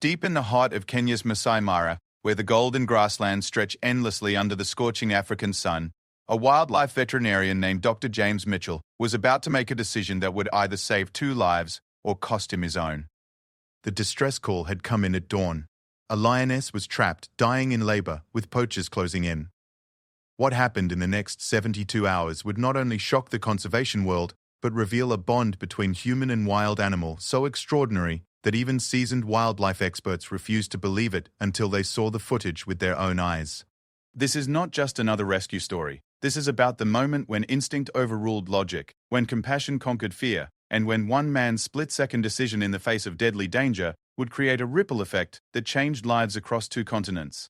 Deep in the heart of Kenya's Masai Mara, where the golden grasslands stretch endlessly under the scorching African sun, a wildlife veterinarian named Dr. James Mitchell was about to make a decision that would either save 2 lives or cost him his own. The distress call had come in at dawn. A lioness was trapped, dying in labor, with poachers closing in. What happened in the next 72 hours would not only shock the conservation world, but reveal a bond between human and wild animal so extraordinary that even seasoned wildlife experts refused to believe it until they saw the footage with their own eyes. This is not just another rescue story. This is about the moment when instinct overruled logic, when compassion conquered fear, and when one man's split-second decision in the face of deadly danger would create a ripple effect that changed lives across 2 continents.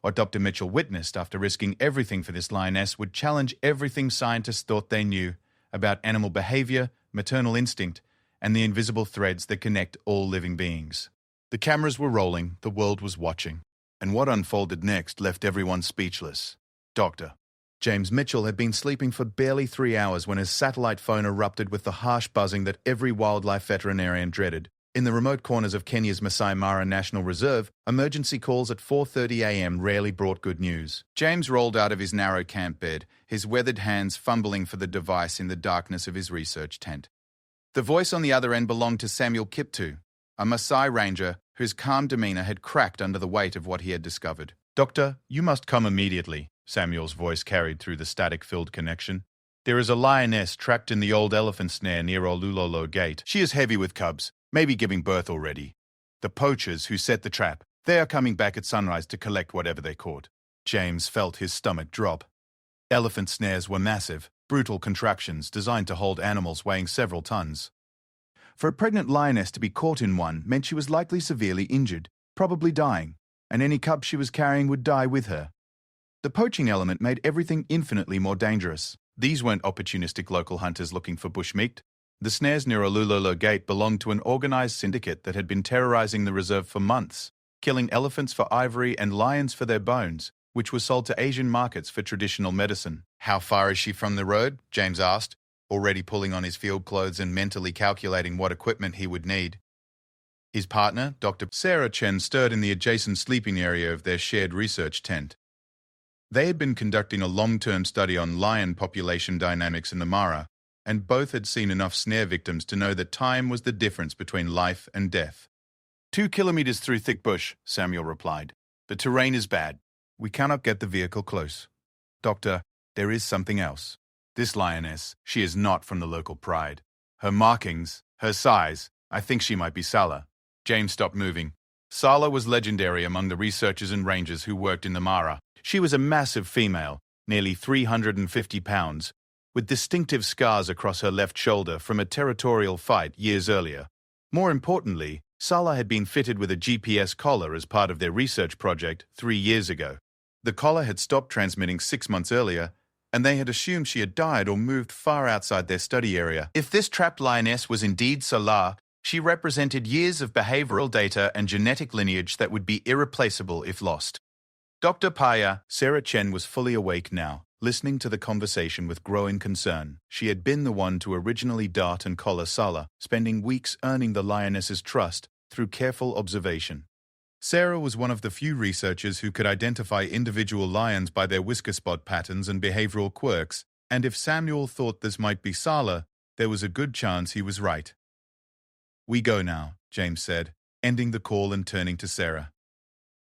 What Dr. Mitchell witnessed after risking everything for this lioness would challenge everything scientists thought they knew about animal behavior, maternal instinct, and the invisible threads that connect all living beings. The cameras were rolling, the world was watching, and what unfolded next left everyone speechless. Dr. James Mitchell had been sleeping for barely 3 hours when his satellite phone erupted with the harsh buzzing that every wildlife veterinarian dreaded. In the remote corners of Kenya's Masai Mara National Reserve, emergency calls at 4:30 a.m. rarely brought good news. James rolled out of his narrow camp bed, his weathered hands fumbling for the device in the darkness of his research tent. The voice on the other end belonged to Samuel Kiptu, a Maasai ranger whose calm demeanor had cracked under the weight of what he had discovered. "Doctor, you must come immediately," Samuel's voice carried through the static-filled connection. "There is a lioness trapped in the old elephant snare near Olulolo Gate. She is heavy with cubs, maybe giving birth already. The poachers who set the trap, they are coming back at sunrise to collect whatever they caught." James felt his stomach drop. Elephant snares were massive, brutal contraptions designed to hold animals weighing several tons. For a pregnant lioness to be caught in one meant she was likely severely injured, probably dying, and any cub she was carrying would die with her. The poaching element made everything infinitely more dangerous. These weren't opportunistic local hunters looking for bushmeat. The snares near Olulolo Gate belonged to an organized syndicate that had been terrorizing the reserve for months, killing elephants for ivory and lions for their bones, which were sold to Asian markets for traditional medicine. "How far is she from the road?" James asked, already pulling on his field clothes and mentally calculating what equipment he would need. His partner, Dr. Sarah Chen, stirred in the adjacent sleeping area of their shared research tent. They had been conducting a long-term study on lion population dynamics in the Mara, and both had seen enough snare victims to know that time was the difference between life and death. 2 kilometers through thick bush," Samuel replied. "The terrain is bad. We cannot get the vehicle close. Doctor, there is something else. This lioness, she is not from the local pride. Her markings, her size, I think she might be Sala." James stopped moving. Sala was legendary among the researchers and rangers who worked in the Mara. She was a massive female, nearly 350 pounds, with distinctive scars across her left shoulder from a territorial fight years earlier. More importantly, Sala had been fitted with a GPS collar as part of their research project 3 years ago. The collar had stopped transmitting 6 months earlier, and they had assumed she had died or moved far outside their study area. If this trapped lioness was indeed Salah, she represented years of behavioral data and genetic lineage that would be irreplaceable if lost. Dr. Paya, Sarah Chen, was fully awake now, listening to the conversation with growing concern. She had been the one to originally dart and collar Salah, spending weeks earning the lioness's trust through careful observation. Sarah was one of the few researchers who could identify individual lions by their whisker spot patterns and behavioral quirks, and if Samuel thought this might be Salah, there was a good chance he was right. "We go now," James said, ending the call and turning to Sarah.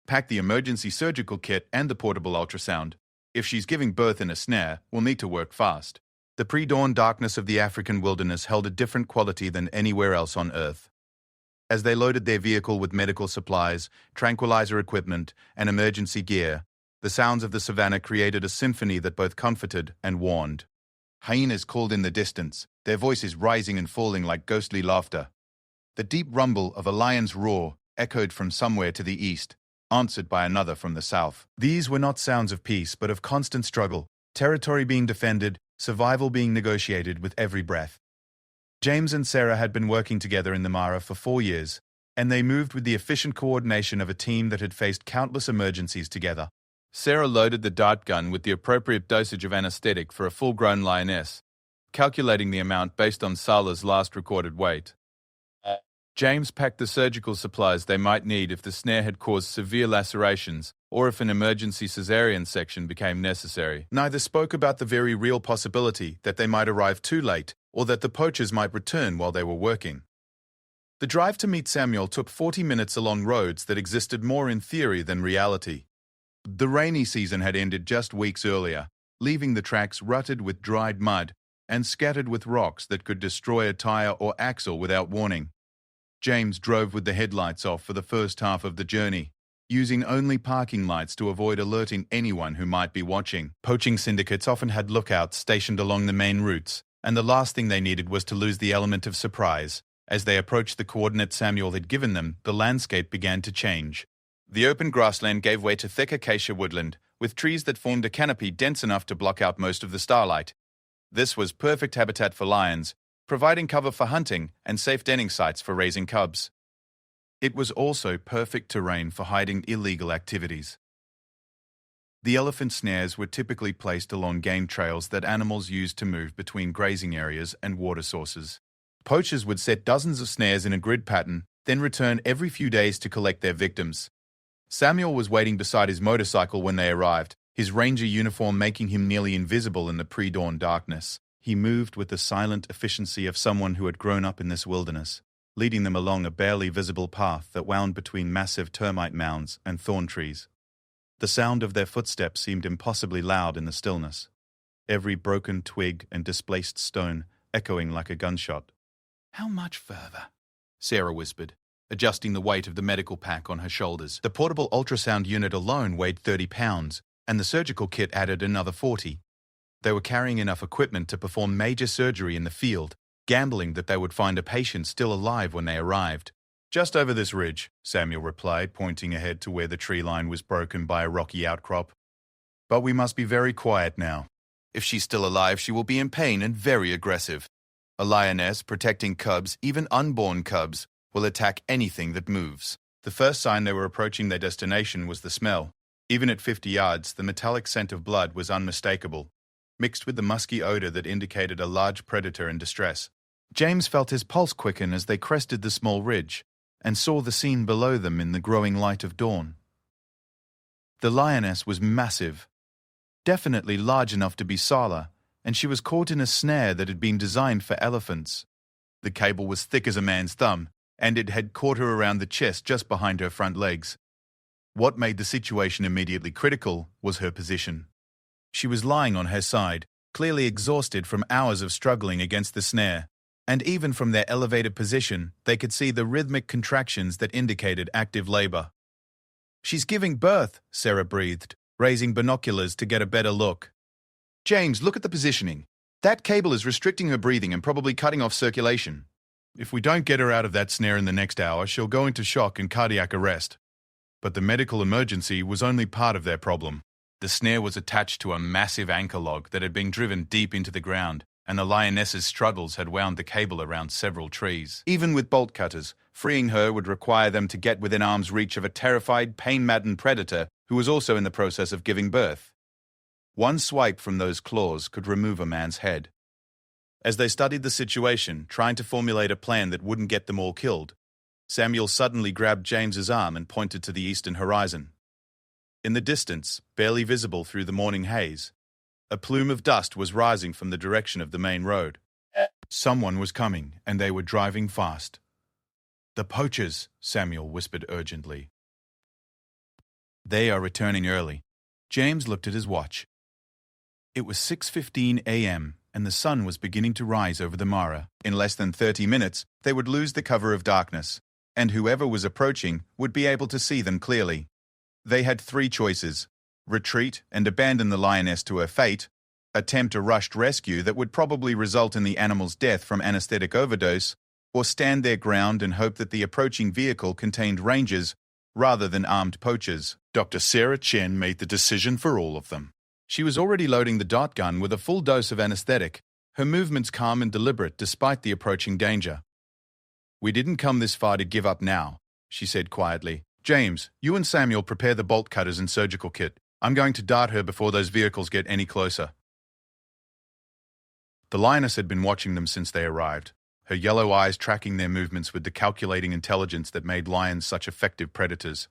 "Pack the emergency surgical kit and the portable ultrasound. If she's giving birth in a snare, we'll need to work fast." The pre-dawn darkness of the African wilderness held a different quality than anywhere else on Earth. As they loaded their vehicle with medical supplies, tranquilizer equipment, and emergency gear, the sounds of the savannah created a symphony that both comforted and warned. Hyenas called in the distance, their voices rising and falling like ghostly laughter. The deep rumble of a lion's roar echoed from somewhere to the east, answered by another from the south. These were not sounds of peace, but of constant struggle, territory being defended, survival being negotiated with every breath. James and Sarah had been working together in the Mara for 4 years, and they moved with the efficient coordination of a team that had faced countless emergencies together. Sarah loaded the dart gun with the appropriate dosage of anesthetic for a full-grown lioness, calculating the amount based on Salah's last recorded weight. James packed the surgical supplies they might need if the snare had caused severe lacerations or if an emergency cesarean section became necessary. Neither spoke about the very real possibility that they might arrive too late or that the poachers might return while they were working. The drive to meet Samuel took 40 minutes along roads that existed more in theory than reality. The rainy season had ended just weeks earlier, leaving the tracks rutted with dried mud and scattered with rocks that could destroy a tire or axle without warning. James drove with the headlights off for the first half of the journey, using only parking lights to avoid alerting anyone who might be watching. Poaching syndicates often had lookouts stationed along the main routes, and the last thing they needed was to lose the element of surprise. As they approached the coordinates Samuel had given them, the landscape began to change. The open grassland gave way to thick acacia woodland, with trees that formed a canopy dense enough to block out most of the starlight. This was perfect habitat for lions, providing cover for hunting and safe denning sites for raising cubs. It was also perfect terrain for hiding illegal activities. The elephant snares were typically placed along game trails that animals used to move between grazing areas and water sources. Poachers would set dozens of snares in a grid pattern, then return every few days to collect their victims. Samuel was waiting beside his motorcycle when they arrived, his ranger uniform making him nearly invisible in the pre-dawn darkness. He moved with the silent efficiency of someone who had grown up in this wilderness, leading them along a barely visible path that wound between massive termite mounds and thorn trees. The sound of their footsteps seemed impossibly loud in the stillness, every broken twig and displaced stone echoing like a gunshot. "How much further?" Sarah whispered, adjusting the weight of the medical pack on her shoulders. The portable ultrasound unit alone weighed 30 pounds, and the surgical kit added another 40. They were carrying enough equipment to perform major surgery in the field, gambling that they would find a patient still alive when they arrived. "Just over this ridge," Samuel replied, pointing ahead to where the tree line was broken by a rocky outcrop. "But we must be very quiet now. If she's still alive, she will be in pain and very aggressive. A lioness protecting cubs, even unborn cubs, will attack anything that moves." The first sign they were approaching their destination was the smell. Even at 50 yards, the metallic scent of blood was unmistakable, mixed with the musky odor that indicated a large predator in distress. James felt his pulse quicken as they crested the small ridge and saw the scene below them in the growing light of dawn. The lioness was massive, definitely large enough to be Sala, and she was caught in a snare that had been designed for elephants. The cable was thick as a man's thumb, and it had caught her around the chest just behind her front legs. What made the situation immediately critical was her position. She was lying on her side, clearly exhausted from hours of struggling against the snare, and even from their elevated position, they could see the rhythmic contractions that indicated active labor. "She's giving birth," Sarah breathed, raising binoculars to get a better look. "James, look at the positioning. That cable is restricting her breathing and probably cutting off circulation. If we don't get her out of that snare in the next hour, she'll go into shock and cardiac arrest." But the medical emergency was only part of their problem. The snare was attached to a massive anchor log that had been driven deep into the ground, and the lioness's struggles had wound the cable around several trees. Even with bolt cutters, freeing her would require them to get within arm's reach of a terrified, pain-maddened predator who was also in the process of giving birth. One swipe from those claws could remove a man's head. As they studied the situation, trying to formulate a plan that wouldn't get them all killed, Samuel suddenly grabbed James's arm and pointed to the eastern horizon. In the distance, barely visible through the morning haze, a plume of dust was rising from the direction of the main road. Someone was coming, and they were driving fast. "The poachers," Samuel whispered urgently. "They are returning early." James looked at his watch. It was 6:15 a.m., and the sun was beginning to rise over the Mara. In less than 30 minutes, they would lose the cover of darkness, and whoever was approaching would be able to see them clearly. They had three choices: retreat and abandon the lioness to her fate, attempt a rushed rescue that would probably result in the animal's death from anesthetic overdose, or stand their ground and hope that the approaching vehicle contained rangers rather than armed poachers. Dr. Sarah Chen made the decision for all of them. She was already loading the dart gun with a full dose of anesthetic, her movements calm and deliberate despite the approaching danger. "We didn't come this far to give up now," she said quietly. "James, you and Samuel prepare the bolt cutters and surgical kit. I'm going to dart her before those vehicles get any closer." The lioness had been watching them since they arrived, her yellow eyes tracking their movements with the calculating intelligence that made lions such effective predators.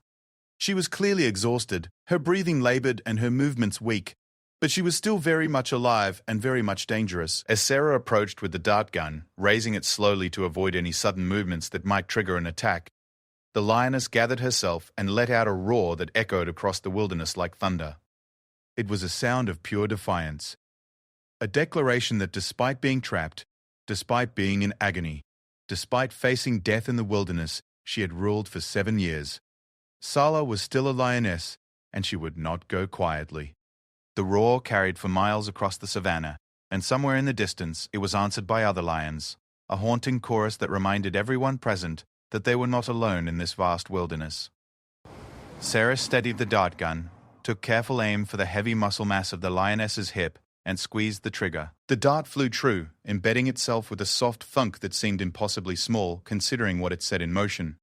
She was clearly exhausted, her breathing labored and her movements weak, but she was still very much alive and very much dangerous. As Sarah approached with the dart gun, raising it slowly to avoid any sudden movements that might trigger an attack, the lioness gathered herself and let out a roar that echoed across the wilderness like thunder. It was a sound of pure defiance, a declaration that despite being trapped, despite being in agony, despite facing death in the wilderness she had ruled for 7 years, Sala was still a lioness, and she would not go quietly. The roar carried for miles across the savannah, and somewhere in the distance it was answered by other lions, a haunting chorus that reminded everyone present that they were not alone in this vast wilderness. Sarah steadied the dart gun, took careful aim for the heavy muscle mass of the lioness's hip, and squeezed the trigger. The dart flew true, embedding itself with a soft thunk that seemed impossibly small, considering what it set in motion.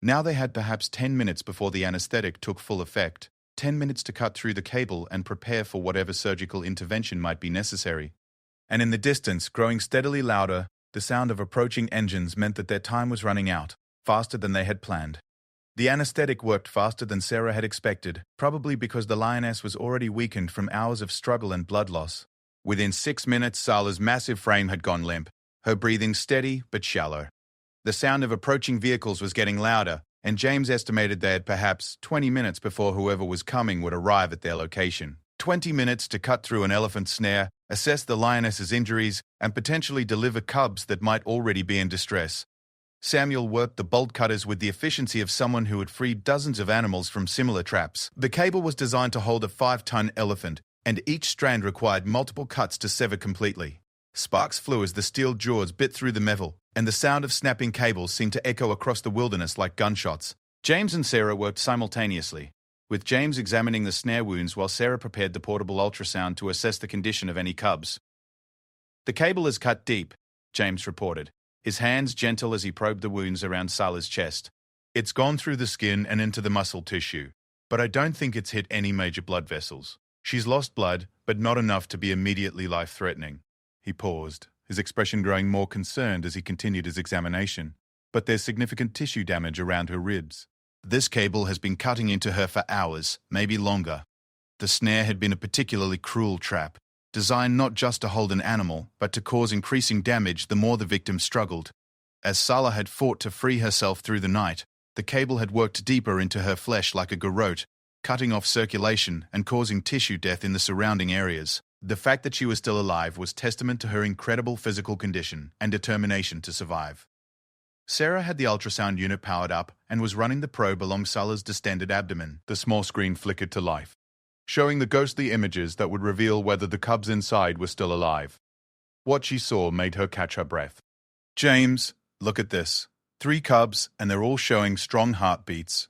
Now they had perhaps 10 minutes before the anesthetic took full effect, 10 minutes to cut through the cable and prepare for whatever surgical intervention might be necessary. And in the distance, growing steadily louder, the sound of approaching engines meant that their time was running out, faster than they had planned. The anesthetic worked faster than Sarah had expected, probably because the lioness was already weakened from hours of struggle and blood loss. Within 6 minutes, Sala's massive frame had gone limp, her breathing steady but shallow. The sound of approaching vehicles was getting louder, and James estimated they had perhaps 20 minutes before whoever was coming would arrive at their location. 20 minutes to cut through an elephant snare, assess the lioness's injuries, and potentially deliver cubs that might already be in distress. Samuel worked the bolt cutters with the efficiency of someone who had freed dozens of animals from similar traps. The cable was designed to hold a 5-ton elephant, and each strand required multiple cuts to sever completely. Sparks flew as the steel jaws bit through the metal, and the sound of snapping cables seemed to echo across the wilderness like gunshots. James and Sarah worked simultaneously, with James examining the snare wounds while Sarah prepared the portable ultrasound to assess the condition of any cubs. "The cable is cut deep," James reported, his hands gentle as he probed the wounds around Sala's chest. "It's gone through the skin and into the muscle tissue, but I don't think it's hit any major blood vessels. She's lost blood, but not enough to be immediately life-threatening." He paused, his expression growing more concerned as he continued his examination. "But there's significant tissue damage around her ribs. This cable has been cutting into her for hours, maybe longer. The snare had been a particularly cruel trap, designed not just to hold an animal, but to cause increasing damage the more the victim struggled. As Sala had fought to free herself through the night, the cable had worked deeper into her flesh like a garrote, cutting off circulation and causing tissue death in the surrounding areas. The fact that she was still alive was testament to her incredible physical condition and determination to survive." Sarah had the ultrasound unit powered up and was running the probe along Sala's distended abdomen. The small screen flickered to life, showing the ghostly images that would reveal whether the cubs inside were still alive. What she saw made her catch her breath. "James, look at this. 3 cubs, and they're all showing strong heartbeats.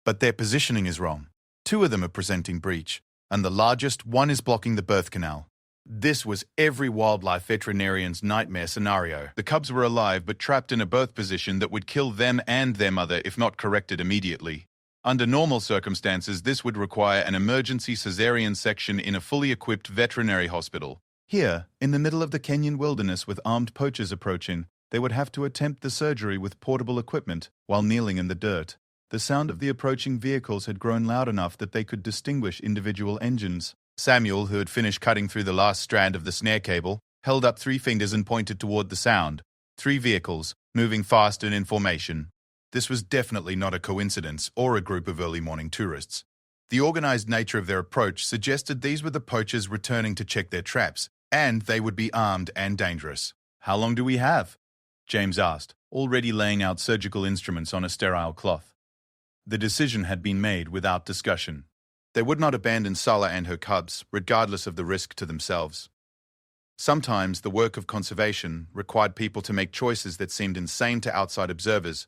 But their positioning is wrong. 2 of them are presenting breach, and the largest one is blocking the birth canal." This was every wildlife veterinarian's nightmare scenario. The cubs were alive but trapped in a birth position that would kill them and their mother if not corrected immediately. Under normal circumstances, this would require an emergency cesarean section in a fully equipped veterinary hospital. Here, in the middle of the Kenyan wilderness with armed poachers approaching, they would have to attempt the surgery with portable equipment while kneeling in the dirt. The sound of the approaching vehicles had grown loud enough that they could distinguish individual engines. Samuel, who had finished cutting through the last strand of the snare cable, held up 3 fingers and pointed toward the sound. 3 vehicles, moving fast and in formation. This was definitely not a coincidence or a group of early morning tourists. The organized nature of their approach suggested these were the poachers returning to check their traps, and they would be armed and dangerous. "How long do we have?" James asked, already laying out surgical instruments on a sterile cloth. The decision had been made without discussion. They would not abandon Sala and her cubs, regardless of the risk to themselves. Sometimes the work of conservation required people to make choices that seemed insane to outside observers,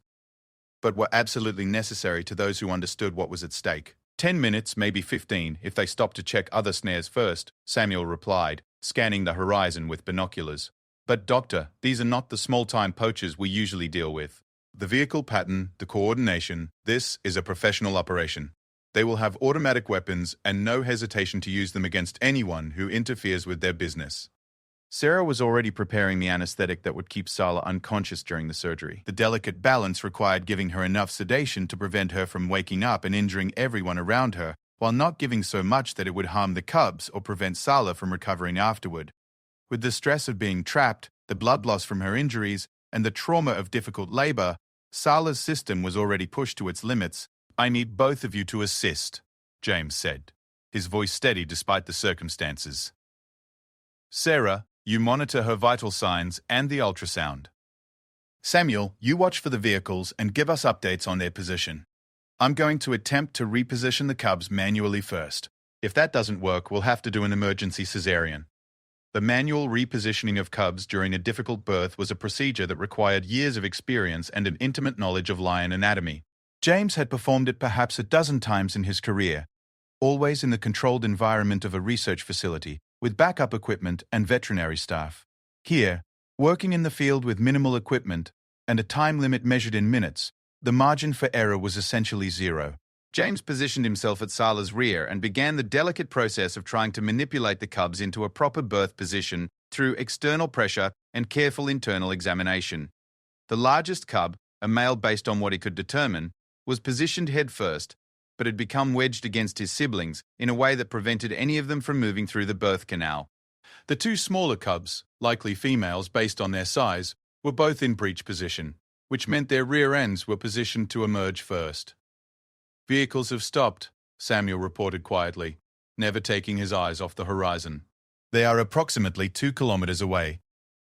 but were absolutely necessary to those who understood what was at stake. 10 minutes, maybe 15, if they stopped to check other snares first, Samuel replied, scanning the horizon with binoculars. "But doctor, these are not the small-time poachers we usually deal with. The vehicle pattern, the coordination, this is a professional operation. They will have automatic weapons and no hesitation to use them against anyone who interferes with their business." Sarah was already preparing the anesthetic that would keep Sala unconscious during the surgery. The delicate balance required giving her enough sedation to prevent her from waking up and injuring everyone around her, while not giving so much that it would harm the cubs or prevent Sala from recovering afterward. With the stress of being trapped, the blood loss from her injuries, and the trauma of difficult labor, Sala's system was already pushed to its limits. "I need both of you to assist," James said, his voice steady despite the circumstances. "Sarah, you monitor her vital signs and the ultrasound. Samuel, you watch for the vehicles and give us updates on their position. I'm going to attempt to reposition the cubs manually first. If that doesn't work, we'll have to do an emergency cesarean." The manual repositioning of cubs during a difficult birth was a procedure that required years of experience and an intimate knowledge of lion anatomy. James had performed it perhaps a dozen times in his career, always in the controlled environment of a research facility, with backup equipment and veterinary staff. Here, working in the field with minimal equipment and a time limit measured in minutes, the margin for error was essentially zero. James positioned himself at Sala's rear and began the delicate process of trying to manipulate the cubs into a proper birth position through external pressure and careful internal examination. The largest cub, a male based on what he could determine, was positioned head first, but had become wedged against his siblings in a way that prevented any of them from moving through the birth canal. The two smaller cubs, likely females based on their size, were both in breech position, which meant their rear ends were positioned to emerge first. "Vehicles have stopped," Samuel reported quietly, never taking his eyes off the horizon. "They are approximately 2 kilometers away.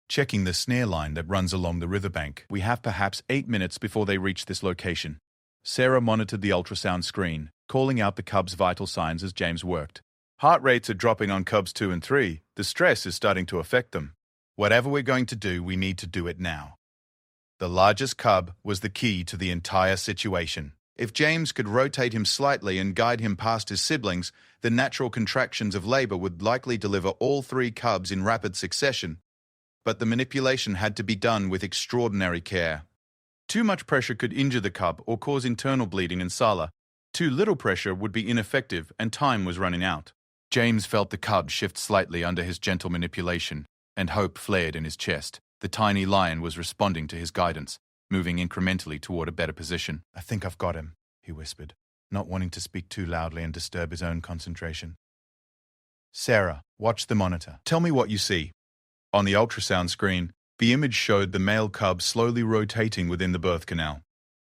Checking the snare line that runs along the riverbank. We have perhaps 8 minutes before they reach this location." Sarah monitored the ultrasound screen, calling out the cubs' vital signs as James worked. "Heart rates are dropping on cubs 2 and 3. The stress is starting to affect them. Whatever we're going to do, we need to do it now." The largest cub was the key to the entire situation. If James could rotate him slightly and guide him past his siblings, the natural contractions of labor would likely deliver all 3 cubs in rapid succession. But the manipulation had to be done with extraordinary care. Too much pressure could injure the cub or cause internal bleeding in Sala. Too little pressure would be ineffective, and time was running out. James felt the cub shift slightly under his gentle manipulation, and hope flared in his chest. The tiny lion was responding to his guidance, moving incrementally toward a better position. "I think I've got him," he whispered, not wanting to speak too loudly and disturb his own concentration. "Sarah, watch the monitor. Tell me what you see." On the ultrasound screen, the image showed the male cub slowly rotating within the birth canal.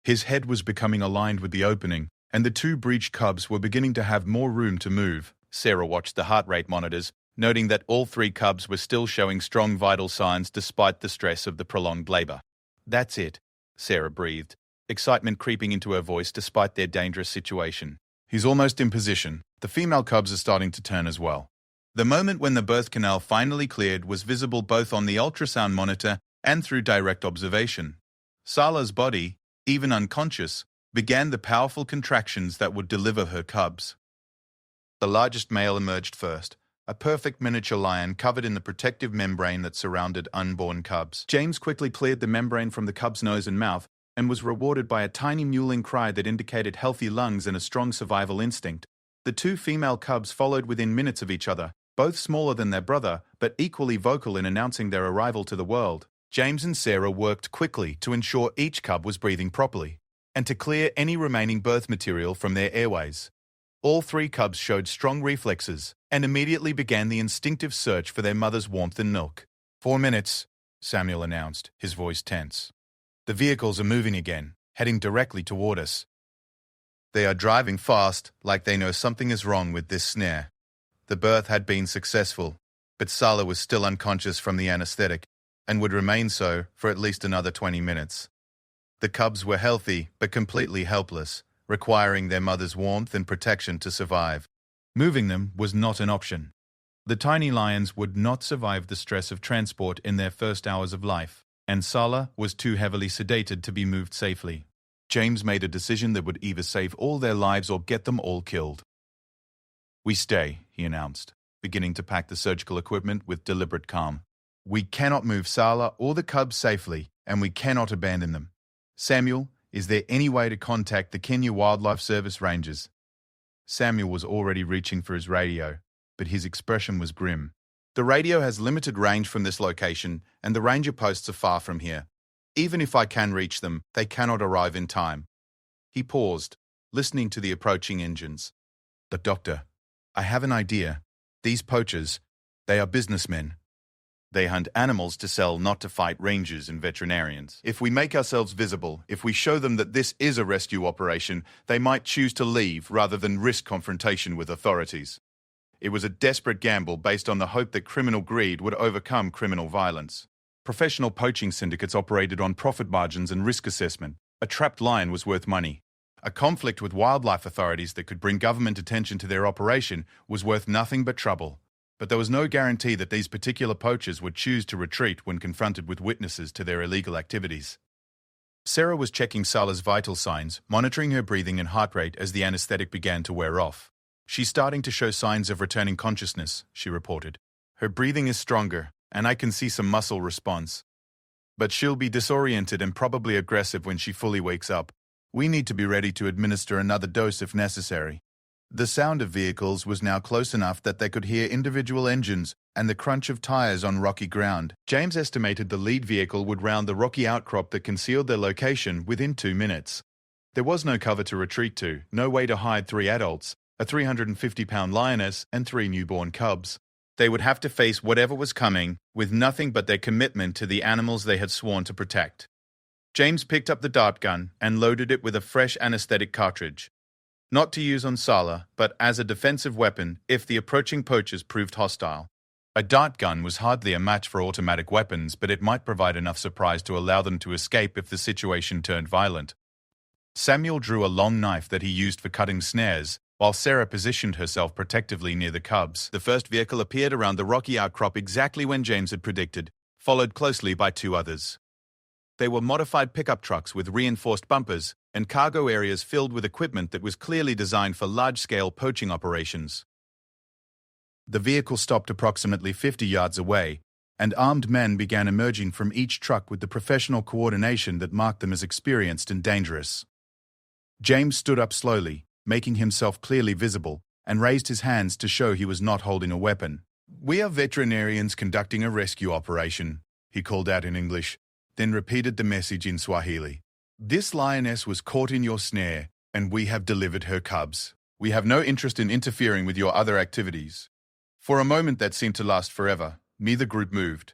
His head was becoming aligned with the opening, and the 2 breech cubs were beginning to have more room to move. Sarah watched the heart rate monitors, noting that all 3 cubs were still showing strong vital signs despite the stress of the prolonged labor. "That's it," Sarah breathed, excitement creeping into her voice despite their dangerous situation. "He's almost in position. The female cubs are starting to turn as well." The moment when the birth canal finally cleared was visible both on the ultrasound monitor and through direct observation. Sala's body, even unconscious, began the powerful contractions that would deliver her cubs. The largest male emerged first, a perfect miniature lion covered in the protective membrane that surrounded unborn cubs. James quickly cleared the membrane from the cub's nose and mouth and was rewarded by a tiny mewling cry that indicated healthy lungs and a strong survival instinct. The 2 female cubs followed within minutes of each other, both smaller than their brother, but equally vocal in announcing their arrival to the world. James and Sarah worked quickly to ensure each cub was breathing properly, and to clear any remaining birth material from their airways. All 3 cubs showed strong reflexes and immediately began the instinctive search for their mother's warmth and milk. 4 minutes, Samuel announced, his voice tense. "The vehicles are moving again, heading directly toward us. They are driving fast, like they know something is wrong with this snare." The birth had been successful, but Sala was still unconscious from the anesthetic and would remain so for at least another 20 minutes. The cubs were healthy but completely helpless, requiring their mother's warmth and protection to survive. Moving them was not an option. The tiny lions would not survive the stress of transport in their first hours of life, and Sala was too heavily sedated to be moved safely. James made a decision that would either save all their lives or get them all killed. "We stay," he announced, beginning to pack the surgical equipment with deliberate calm. "We cannot move Sala or the cubs safely, and we cannot abandon them. Samuel, is there any way to contact the Kenya Wildlife Service rangers?" Samuel was already reaching for his radio, but his expression was grim. The radio has limited range from this location, and the ranger posts are far from here. Even if I can reach them, they cannot arrive in time. He paused, listening to the approaching engines. But doctor, I have an idea. These poachers, they are businessmen. They hunt animals to sell, not to fight rangers and veterinarians. If we make ourselves visible, if we show them that this is a rescue operation, they might choose to leave rather than risk confrontation with authorities. It was a desperate gamble based on the hope that criminal greed would overcome criminal violence. Professional poaching syndicates operated on profit margins and risk assessment. A trapped lion was worth money. A conflict with wildlife authorities that could bring government attention to their operation was worth nothing but trouble. But there was no guarantee that these particular poachers would choose to retreat when confronted with witnesses to their illegal activities. Sarah was checking Sala's vital signs, monitoring her breathing and heart rate as the anesthetic began to wear off. She's starting to show signs of returning consciousness, she reported. Her breathing is stronger, and I can see some muscle response. But she'll be disoriented and probably aggressive when she fully wakes up. We need to be ready to administer another dose if necessary. The sound of vehicles was now close enough that they could hear individual engines and the crunch of tires on rocky ground. James estimated the lead vehicle would round the rocky outcrop that concealed their location within 2 minutes. There was no cover to retreat to, no way to hide 3 adults, a 350-pound lioness, and 3 newborn cubs. They would have to face whatever was coming, with nothing but their commitment to the animals they had sworn to protect. James picked up the dart gun and loaded it with a fresh anesthetic cartridge. Not to use on Sala, but as a defensive weapon if the approaching poachers proved hostile. A dart gun was hardly a match for automatic weapons, but it might provide enough surprise to allow them to escape if the situation turned violent. Samuel drew a long knife that he used for cutting snares, while Sarah positioned herself protectively near the cubs. The first vehicle appeared around the rocky outcrop exactly when James had predicted, followed closely by 2 others. They were modified pickup trucks with reinforced bumpers and cargo areas filled with equipment that was clearly designed for large-scale poaching operations. The vehicle stopped approximately 50 yards away, and armed men began emerging from each truck with the professional coordination that marked them as experienced and dangerous. James stood up slowly, making himself clearly visible, and raised his hands to show he was not holding a weapon. "We are veterinarians conducting a rescue operation," he called out in English, then repeated the message in Swahili. "This lioness was caught in your snare, and we have delivered her cubs. We have no interest in interfering with your other activities." For a moment that seemed to last forever, neither group moved.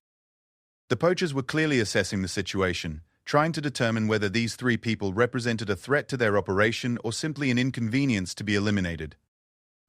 The poachers were clearly assessing the situation, trying to determine whether these 3 people represented a threat to their operation or simply an inconvenience to be eliminated.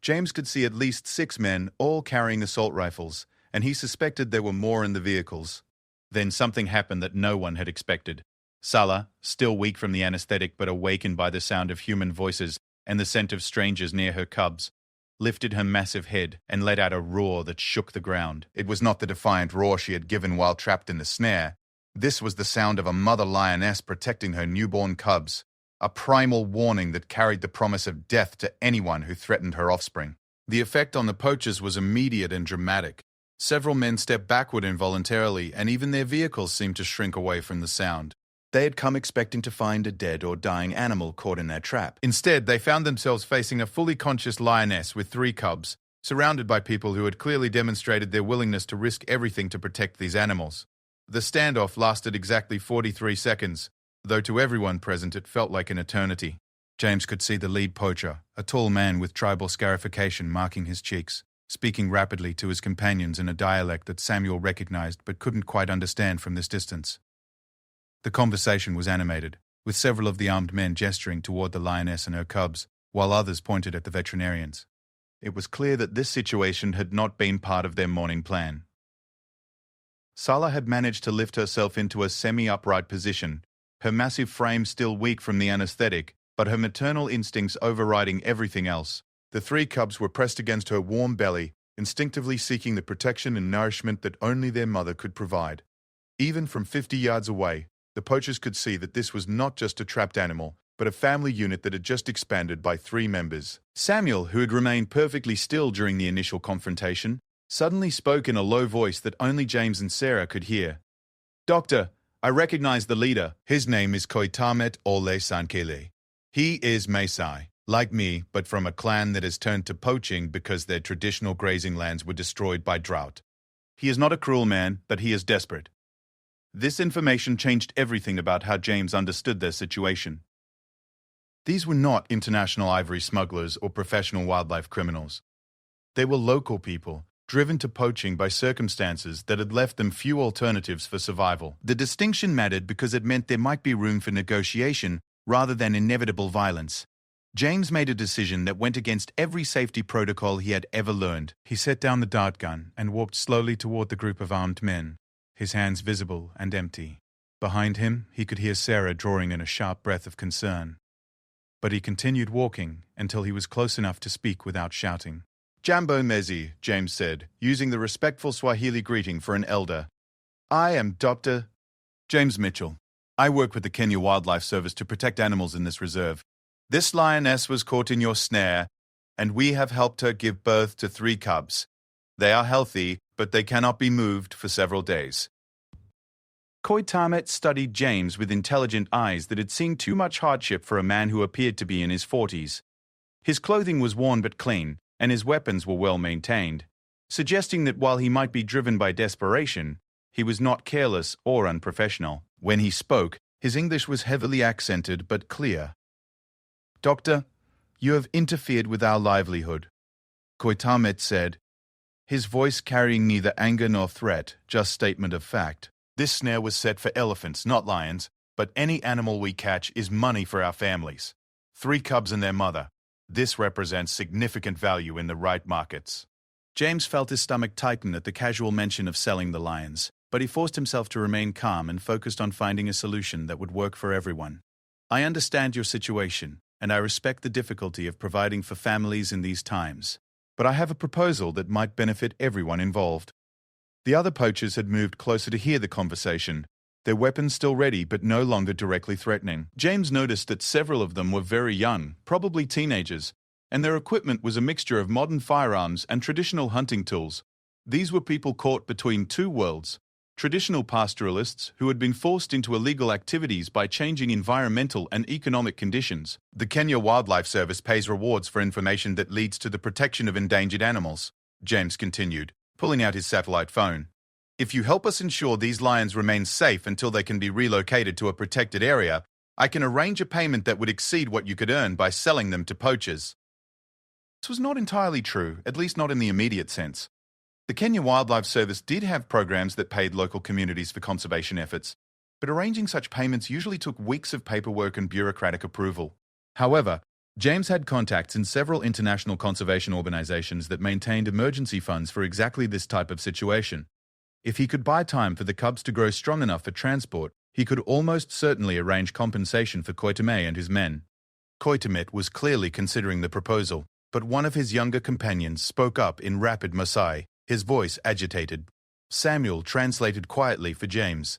James could see at least 6 men, all carrying assault rifles, and he suspected there were more in the vehicles. Then something happened that no one had expected. Sala, still weak from the anesthetic but awakened by the sound of human voices and the scent of strangers near her cubs, lifted her massive head and let out a roar that shook the ground. It was not the defiant roar she had given while trapped in the snare. This was the sound of a mother lioness protecting her newborn cubs, a primal warning that carried the promise of death to anyone who threatened her offspring. The effect on the poachers was immediate and dramatic. Several men stepped backward involuntarily, and even their vehicles seemed to shrink away from the sound. They had come expecting to find a dead or dying animal caught in their trap. Instead, they found themselves facing a fully conscious lioness with 3 cubs, surrounded by people who had clearly demonstrated their willingness to risk everything to protect these animals. The standoff lasted exactly 43 seconds, though to everyone present it felt like an eternity. James could see the lead poacher, a tall man with tribal scarification marking his cheeks, speaking rapidly to his companions in a dialect that Samuel recognized but couldn't quite understand from this distance. The conversation was animated, with several of the armed men gesturing toward the lioness and her cubs, while others pointed at the veterinarians. It was clear that this situation had not been part of their morning plan. Sala had managed to lift herself into a semi-upright position, her massive frame still weak from the anesthetic, but her maternal instincts overriding everything else. The 3 cubs were pressed against her warm belly, instinctively seeking the protection and nourishment that only their mother could provide. Even from 50 yards away, the poachers could see that this was not just a trapped animal, but a family unit that had just expanded by 3 members. Samuel, who had remained perfectly still during the initial confrontation, suddenly spoke in a low voice that only James and Sarah could hear. "Doctor, I recognize the leader. His name is Koitamet Ole Sankele. He is Maasai, like me, but from a clan that has turned to poaching because their traditional grazing lands were destroyed by drought. He is not a cruel man, but he is desperate. This information changed everything about how James understood their situation. These were not international ivory smugglers or professional wildlife criminals. They were local people, driven to poaching by circumstances that had left them few alternatives for survival. The distinction mattered because it meant there might be room for negotiation rather than inevitable violence. James made a decision that went against every safety protocol he had ever learned. He set down the dart gun and walked slowly toward the group of armed men, his hands visible and empty. Behind him, he could hear Sarah drawing in a sharp breath of concern. But he continued walking until he was close enough to speak without shouting. "Jambo Mezi," James said, using the respectful Swahili greeting for an elder. "I am Dr. James Mitchell. I work with the Kenya Wildlife Service to protect animals in this reserve. This lioness was caught in your snare, and we have helped her give birth to 3 cubs. They are healthy, but they cannot be moved for several days." Koitamet studied James with intelligent eyes that had seen too much hardship for a man who appeared to be in his 40s. His clothing was worn but clean, and his weapons were well maintained, suggesting that while he might be driven by desperation, he was not careless or unprofessional. When he spoke, his English was heavily accented but clear. "Doctor, you have interfered with our livelihood," Koitamet said, his voice carrying neither anger nor threat, just statement of fact. "This snare was set for elephants, not lions, but any animal we catch is money for our families. 3 cubs and their mother. This represents significant value in the right markets." James felt his stomach tighten at the casual mention of selling the lions, but he forced himself to remain calm and focused on finding a solution that would work for everyone. "I understand your situation, and I respect the difficulty of providing for families in these times. But I have a proposal that might benefit everyone involved." The other poachers had moved closer to hear the conversation, their weapons still ready but no longer directly threatening. James noticed that several of them were very young, probably teenagers, and their equipment was a mixture of modern firearms and traditional hunting tools. These were people caught between 2 worlds, traditional pastoralists who had been forced into illegal activities by changing environmental and economic conditions. "The Kenya Wildlife Service pays rewards for information that leads to the protection of endangered animals," James continued, pulling out his satellite phone. "If you help us ensure these lions remain safe until they can be relocated to a protected area, I can arrange a payment that would exceed what you could earn by selling them to poachers." This was not entirely true, at least not in the immediate sense. The Kenya Wildlife Service did have programs that paid local communities for conservation efforts, but arranging such payments usually took weeks of paperwork and bureaucratic approval. However, James had contacts in several international conservation organizations that maintained emergency funds for exactly this type of situation. If he could buy time for the cubs to grow strong enough for transport, he could almost certainly arrange compensation for Koitame and his men. Koitamet was clearly considering the proposal, but one of his younger companions spoke up in rapid Maasai, his voice agitated. Samuel translated quietly for James.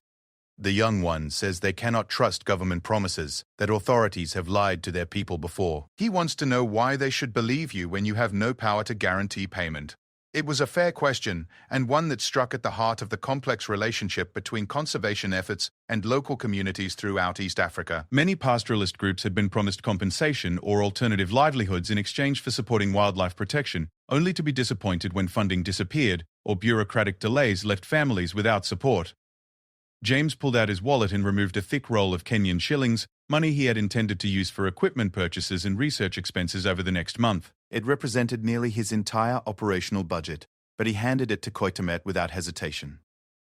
"The young one says they cannot trust government promises, that authorities have lied to their people before. He wants to know why they should believe you when you have no power to guarantee payment." It was a fair question, and one that struck at the heart of the complex relationship between conservation efforts and local communities throughout East Africa. Many pastoralist groups had been promised compensation or alternative livelihoods in exchange for supporting wildlife protection, only to be disappointed when funding disappeared or bureaucratic delays left families without support. James pulled out his wallet and removed a thick roll of Kenyan shillings, money he had intended to use for equipment purchases and research expenses over the next month. It represented nearly his entire operational budget, but he handed it to Koitamet without hesitation.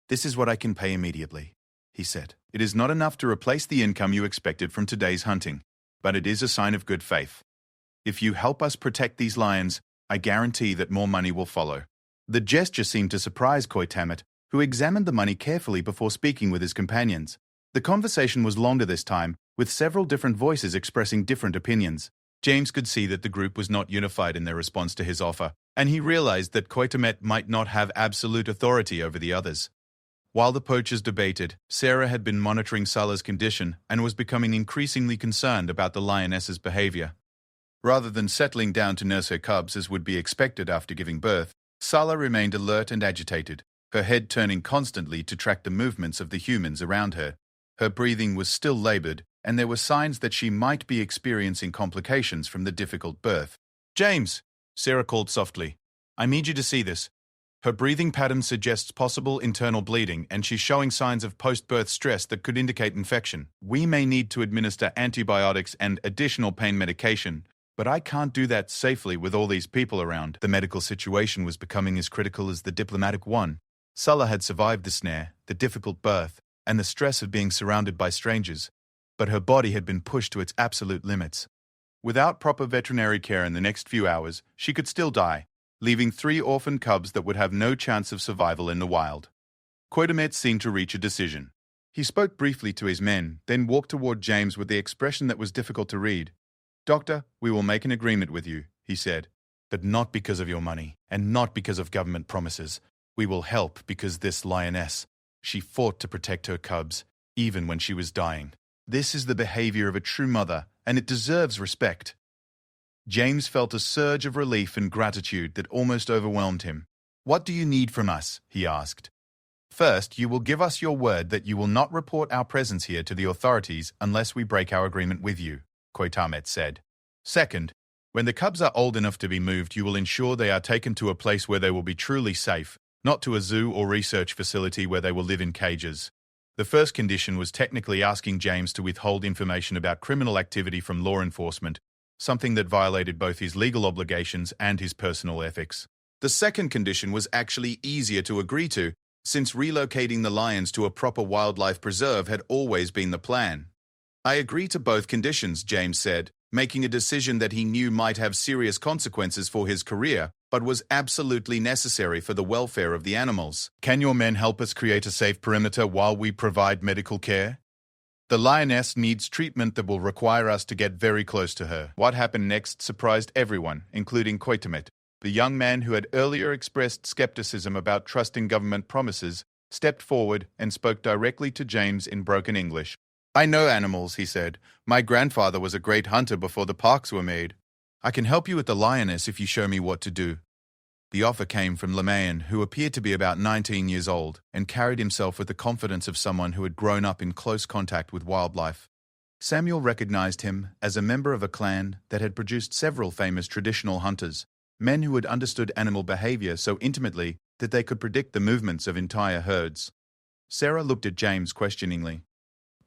"This is what I can pay immediately," he said. "It is not enough to replace the income you expected from today's hunting, but it is a sign of good faith. If you help us protect these lions, I guarantee that more money will follow." The gesture seemed to surprise Koitamet, who examined the money carefully before speaking with his companions. The conversation was longer this time, with several different voices expressing different opinions. James could see that the group was not unified in their response to his offer, and he realized that Koitamet might not have absolute authority over the others. While the poachers debated, Sarah had been monitoring Salah's condition and was becoming increasingly concerned about the lioness's behavior. Rather than settling down to nurse her cubs as would be expected after giving birth, Salah remained alert and agitated, her head turning constantly to track the movements of the humans around her. Her breathing was still labored, and there were signs that she might be experiencing complications from the difficult birth. "James," Sarah called softly, "I need you to see this." Her breathing pattern suggests possible internal bleeding, and she's showing signs of post-birth stress that could indicate infection. We may need to administer antibiotics and additional pain medication, but I can't do that safely with all these people around. The medical situation was becoming as critical as the diplomatic one. Sulla had survived the snare, the difficult birth, and the stress of being surrounded by strangers, but her body had been pushed to its absolute limits. Without proper veterinary care in the next few hours, she could still die, leaving 3 orphan cubs that would have no chance of survival in the wild. Quatermain seemed to reach a decision. He spoke briefly to his men, then walked toward James with the expression that was difficult to read. "Doctor, we will make an agreement with you," he said, "but not because of your money, and not because of government promises. We will help because this Lioness, she fought to protect her cubs, even when she was dying. This is the behavior of a true mother, and it deserves respect." James felt a surge of relief and gratitude that almost overwhelmed him. "What do you need from us?" he asked. "First, you will give us your word that you will not report our presence here to the authorities unless we break our agreement with you," Quatermain said. "Second, when the cubs are old enough to be moved, you will ensure they are taken to a place where they will be truly safe, not to a zoo or research facility where they will live in cages." The first condition was technically asking James to withhold information about criminal activity from law enforcement, something that violated both his legal obligations and his personal ethics. The second condition was actually easier to agree to, since relocating the lions to a proper wildlife preserve had always been the plan. "I agree to both conditions," James said, making a decision that he knew might have serious consequences for his career, but was absolutely necessary for the welfare of the animals. "Can your men help us create a safe perimeter while we provide medical care? The Lioness needs treatment that will require us to get very close to her." What happened next surprised everyone, including Quatermain. The young man who had earlier expressed skepticism about trusting government promises stepped forward and spoke directly to James in broken English. "I know animals," he said. "My grandfather was a great hunter before the parks were made. I can help you with the Lioness if you show me what to do." The offer came from Lioness, who appeared to be about 19 years old and carried himself with the confidence of someone who had grown up in close contact with wildlife. Samuel recognized him as a member of a clan that had produced several famous traditional hunters, men who had understood animal behavior so intimately that they could predict the movements of entire herds. Sarah looked at James questioningly.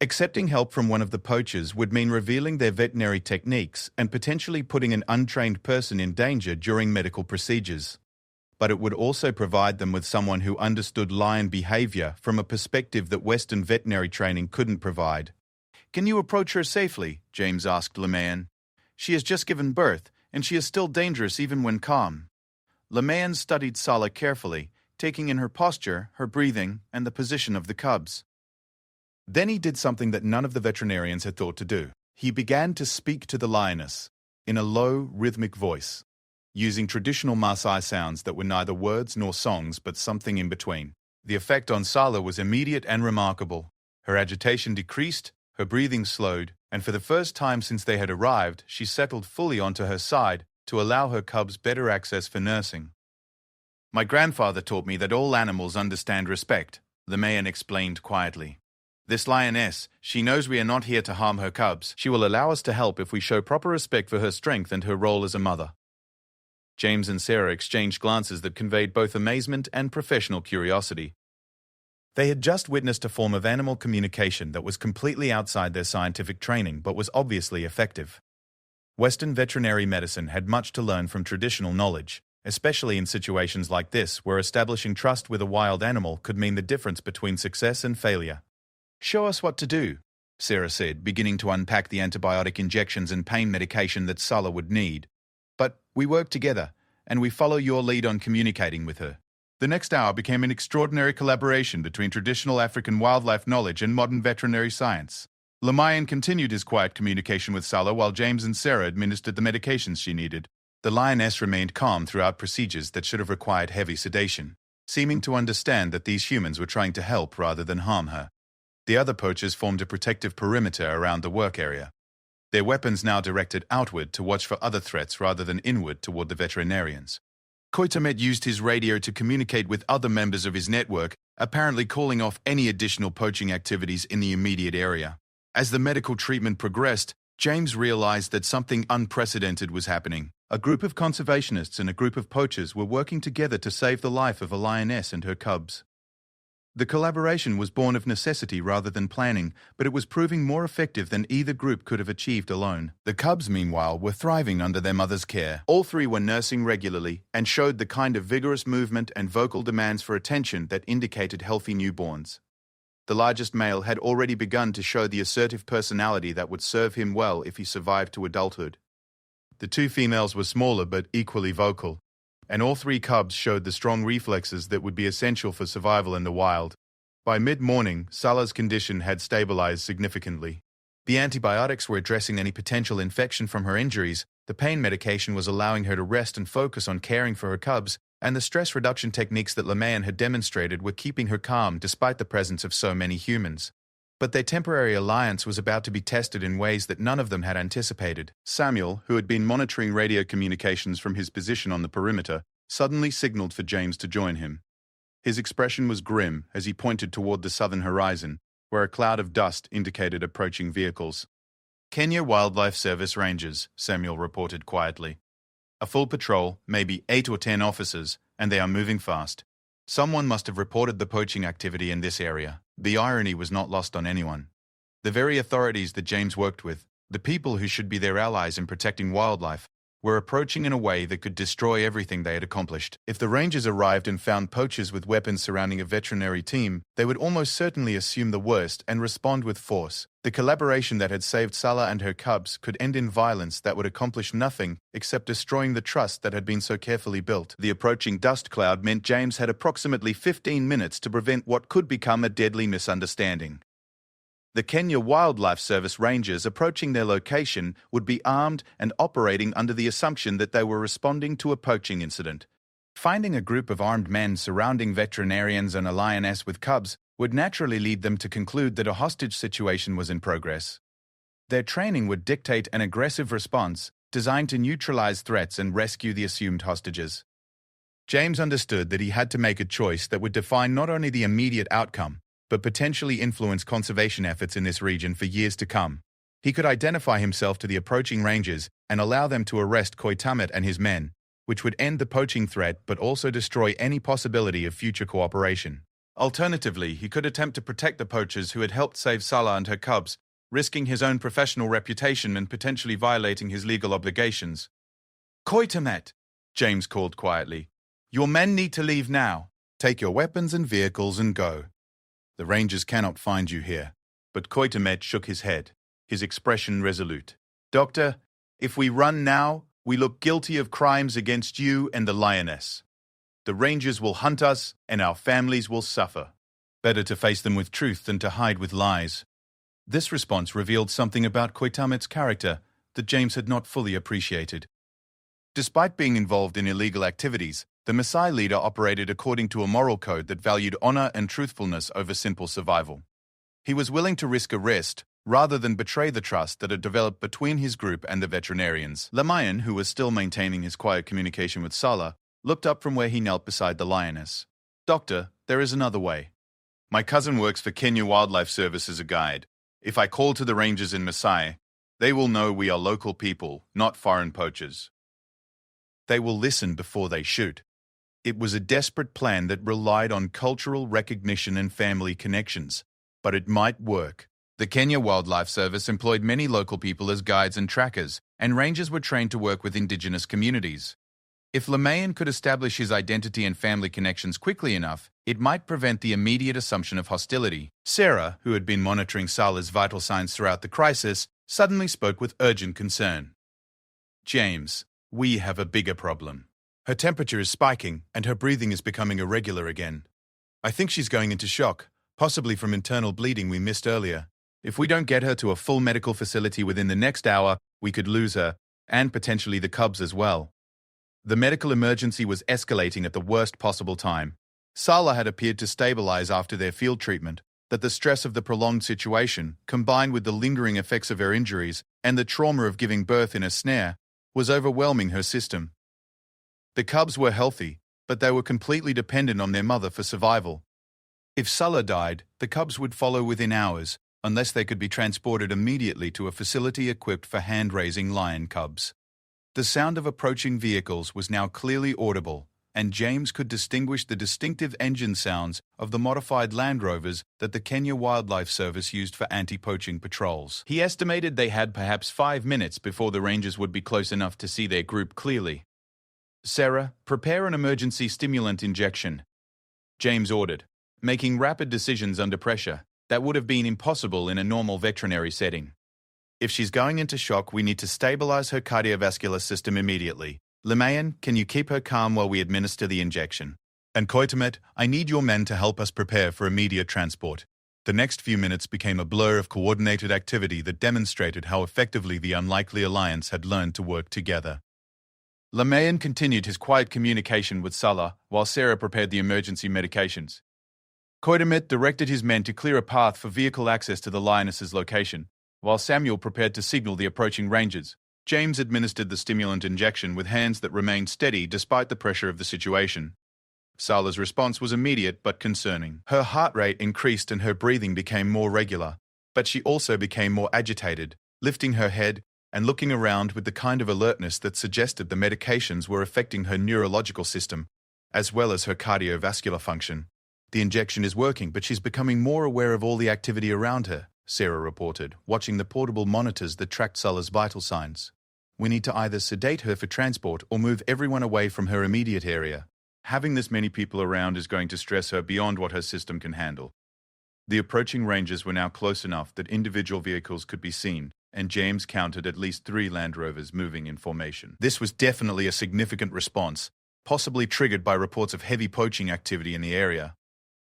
Accepting help from one of the poachers would mean revealing their veterinary techniques and potentially putting an untrained person in danger during medical procedures. But it would also provide them with someone who understood lion behavior from a perspective that Western veterinary training couldn't provide. "Can you approach her safely?" James asked Lioness. "She has just given birth, and she is still dangerous even when calm." Lioness studied Sulla carefully, taking in her posture, her breathing, and the position of the cubs. Then he did something that none of the veterinarians had thought to do. He began to speak to the Lioness in a low, rhythmic voice, using traditional Maasai sounds that were neither words nor songs but something in between. The effect on Sulla was immediate and remarkable. Her agitation decreased, her breathing slowed, and for the first time since they had arrived, she settled fully onto her side to allow her cubs better access for nursing. "My grandfather taught me that all animals understand respect," Lioness explained quietly. "This Lioness, she knows we are not here to harm her cubs. She will allow us to help if we show proper respect for her strength and her role as a mother." James and Sarah exchanged glances that conveyed both amazement and professional curiosity. They had just witnessed a form of animal communication that was completely outside their scientific training but was obviously effective. Western veterinary medicine had much to learn from traditional knowledge, especially in situations like this where establishing trust with a wild animal could mean the difference between success and failure. "Show us what to do," Sarah said, beginning to unpack the antibiotic injections and pain medication that Sulla would need. "But we work together, and we follow your lead on communicating with her." The next hour became an extraordinary collaboration between traditional African wildlife knowledge and modern veterinary science. Lioness continued his quiet communication with Sulla while James and Sarah administered the medications she needed. The Lioness remained calm throughout procedures that should have required heavy sedation, seeming to understand that these humans were trying to help rather than harm her. The other poachers formed a protective perimeter around the work area, their weapons now directed outward to watch for other threats rather than inward toward the veterinarians. Quatermain used his radio to communicate with other members of his network, apparently calling off any additional poaching activities in the immediate area. As the medical treatment progressed, James realized that something unprecedented was happening. A group of conservationists and a group of poachers were working together to save the life of a lioness and her cubs. The collaboration was born of necessity rather than planning, but it was proving more effective than either group could have achieved alone. The cubs, meanwhile, were thriving under their mother's care. All three were nursing regularly and showed the kind of vigorous movement and vocal demands for attention that indicated healthy newborns. The largest male had already begun to show the assertive personality that would serve him well if he survived to adulthood. The two females were smaller but equally vocal, and all three cubs showed the strong reflexes that would be essential for survival in the wild. By mid-morning, Salah's condition had stabilized significantly. The antibiotics were addressing any potential infection from her injuries, the pain medication was allowing her to rest and focus on caring for her cubs, and the stress reduction techniques that Lioness had demonstrated were keeping her calm despite the presence of so many humans. But their temporary alliance was about to be tested in ways that none of them had anticipated. Samuel, who had been monitoring radio communications from his position on the perimeter, suddenly signaled for James to join him. His expression was grim as he pointed toward the southern horizon, where a cloud of dust indicated approaching vehicles. Kenya Wildlife Service Rangers, Samuel reported quietly. A full patrol, maybe 8 or 10 officers, and they are moving fast. Someone must have reported the poaching activity in this area. The irony was not lost on anyone. The very authorities that James worked with, the people who should be their allies in protecting wildlife, were approaching in a way that could destroy everything they had accomplished. If the Rangers arrived and found poachers with weapons surrounding a veterinary team, they would almost certainly assume the worst and respond with force. The collaboration that had saved Salah and her cubs could end in violence that would accomplish nothing except destroying the trust that had been so carefully built. The approaching dust cloud meant James had approximately 15 minutes to prevent what could become a deadly misunderstanding. The Kenya Wildlife Service Rangers approaching their location would be armed and operating under the assumption that they were responding to a poaching incident. Finding a group of armed men surrounding veterinarians and a lioness with cubs would naturally lead them to conclude that a hostage situation was in progress. Their training would dictate an aggressive response designed to neutralize threats and rescue the assumed hostages. James understood that he had to make a choice that would define not only the immediate outcome, but potentially influence conservation efforts in this region for years to come. He could identify himself to the approaching rangers and allow them to arrest Koitamet and his men, which would end the poaching threat but also destroy any possibility of future cooperation. Alternatively, he could attempt to protect the poachers who had helped save Salah and her cubs, risking his own professional reputation and potentially violating his legal obligations. "Koitamet," James called quietly. "Your men need to leave now. Take your weapons and vehicles and go. The Rangers cannot find you here." But Koitamet shook his head, his expression resolute. "Doctor, if we run now, we look guilty of crimes against you and the Lioness. The Rangers will hunt us, and our families will suffer. Better to face them with truth than to hide with lies." This response revealed something about Koitamet's character that James had not fully appreciated. Despite being involved in illegal activities, the Maasai leader operated according to a moral code that valued honor and truthfulness over simple survival. He was willing to risk arrest rather than betray the trust that had developed between his group and the veterinarians. Lamayan, who was still maintaining his quiet communication with Salah, looked up from where he knelt beside the lioness. "Doctor, there is another way. My cousin works for Kenya Wildlife Service as a guide. If I call to the rangers in Maasai, they will know we are local people, not foreign poachers. They will listen before they shoot." It was a desperate plan that relied on cultural recognition and family connections, but it might work. The Kenya Wildlife Service employed many local people as guides and trackers, and rangers were trained to work with indigenous communities. If Lamayan could establish his identity and family connections quickly enough, it might prevent the immediate assumption of hostility. Sarah, who had been monitoring Salah's vital signs throughout the crisis, suddenly spoke with urgent concern. "James, we have a bigger problem. Her temperature is spiking, and her breathing is becoming irregular again. I think she's going into shock, possibly from internal bleeding we missed earlier. If we don't get her to a full medical facility within the next hour, we could lose her, and potentially the cubs as well." The medical emergency was escalating at the worst possible time. Salah had appeared to stabilize after their field treatment, but the stress of the prolonged situation, combined with the lingering effects of her injuries and the trauma of giving birth in a snare, was overwhelming her system. The cubs were healthy, but they were completely dependent on their mother for survival. If Salah died, the cubs would follow within hours, unless they could be transported immediately to a facility equipped for hand-raising lion cubs. The sound of approaching vehicles was now clearly audible, and James could distinguish the distinctive engine sounds of the modified Land Rovers that the Kenya Wildlife Service used for anti-poaching patrols. He estimated they had perhaps 5 minutes before the rangers would be close enough to see their group clearly. "Sarah, prepare an emergency stimulant injection," James ordered, making rapid decisions under pressure that would have been impossible in a normal veterinary setting. "If she's going into shock, we need to stabilize her cardiovascular system immediately. Limayan, can you keep her calm while we administer the injection? And Koitamet, I need your men to help us prepare for immediate transport." The next few minutes became a blur of coordinated activity that demonstrated how effectively the unlikely alliance had learned to work together. Limayan continued his quiet communication with Salah while Sarah prepared the emergency medications. Koitamet directed his men to clear a path for vehicle access to the Lioness's location, while Samuel prepared to signal the approaching rangers. James administered the stimulant injection with hands that remained steady despite the pressure of the situation. Salah's response was immediate but concerning. Her heart rate increased and her breathing became more regular, but she also became more agitated, lifting her head and looking around with the kind of alertness that suggested the medications were affecting her neurological system, as well as her cardiovascular function. "The injection is working, but she's becoming more aware of all the activity around her," Sarah reported, watching the portable monitors that tracked Salah's vital signs. "We need to either sedate her for transport or move everyone away from her immediate area. Having this many people around is going to stress her beyond what her system can handle." The approaching rangers were now close enough that individual vehicles could be seen, and James counted at least 3 Land Rovers moving in formation. This was definitely a significant response, possibly triggered by reports of heavy poaching activity in the area.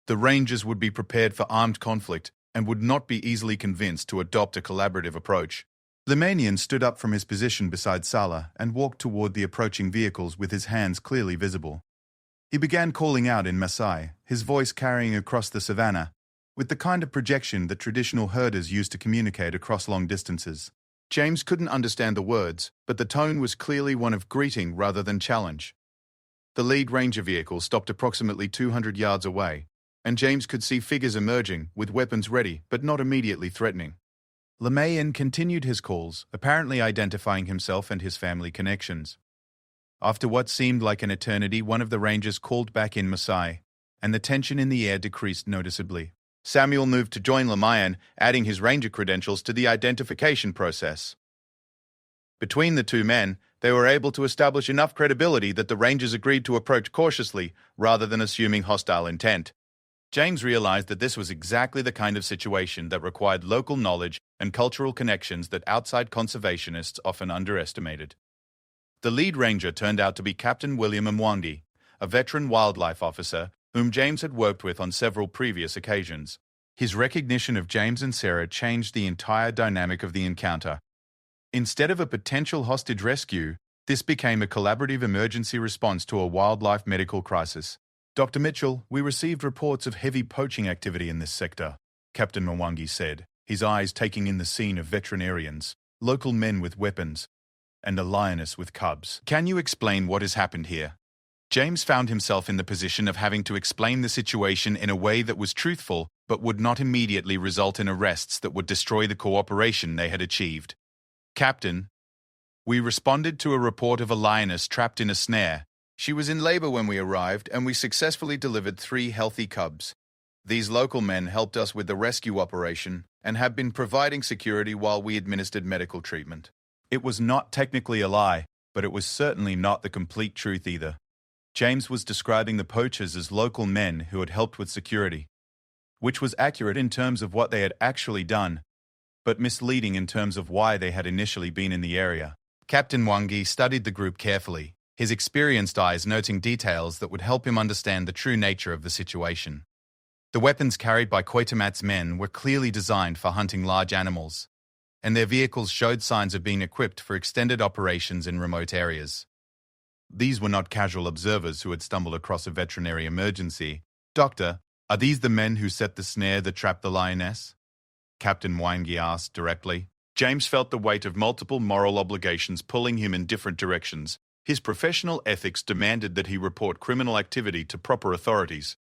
The rangers would be prepared for armed conflict and would not be easily convinced to adopt a collaborative approach. Lemanian stood up from his position beside Salah and walked toward the approaching vehicles with his hands clearly visible. He began calling out in Maasai, his voice carrying across the savannah, with the kind of projection that traditional herders use to communicate across long distances. James couldn't understand the words, but the tone was clearly one of greeting rather than challenge. The lead ranger vehicle stopped approximately 200 yards away, and James could see figures emerging, with weapons ready but not immediately threatening. Lemayan continued his calls, apparently identifying himself and his family connections. After what seemed like an eternity, one of the rangers called back in Maasai, and the tension in the air decreased noticeably. Samuel moved to join Lemayan, adding his ranger credentials to the identification process. Between the two men, they were able to establish enough credibility that the rangers agreed to approach cautiously rather than assuming hostile intent. James realized that this was exactly the kind of situation that required local knowledge and cultural connections that outside conservationists often underestimated. The lead ranger turned out to be Captain William Mwangi, a veteran wildlife officer whom James had worked with on several previous occasions. His recognition of James and Sarah changed the entire dynamic of the encounter. Instead of a potential hostage rescue, this became a collaborative emergency response to a wildlife medical crisis. "Dr. Mitchell, we received reports of heavy poaching activity in this sector," Captain Mwangi said, his eyes taking in the scene of veterinarians, local men with weapons, and a lioness with cubs. "Can you explain what has happened here?" James found himself in the position of having to explain the situation in a way that was truthful but would not immediately result in arrests that would destroy the cooperation they had achieved. "Captain, we responded to a report of a lioness trapped in a snare. She was in labor when we arrived, and we successfully delivered 3 healthy cubs. These local men helped us with the rescue operation and have been providing security while we administered medical treatment." It was not technically a lie, but it was certainly not the complete truth either. James was describing the poachers as local men who had helped with security, which was accurate in terms of what they had actually done, but misleading in terms of why they had initially been in the area. Captain Mwangi studied the group carefully, his experienced eyes noting details that would help him understand the true nature of the situation. The weapons carried by Koitamat's men were clearly designed for hunting large animals, and their vehicles showed signs of being equipped for extended operations in remote areas. These were not casual observers who had stumbled across a veterinary emergency. "Doctor, are these the men who set the snare that trapped the lioness?" Captain Mwangi asked directly. James felt the weight of multiple moral obligations pulling him in different directions. His professional ethics demanded that he report criminal activity to proper authorities.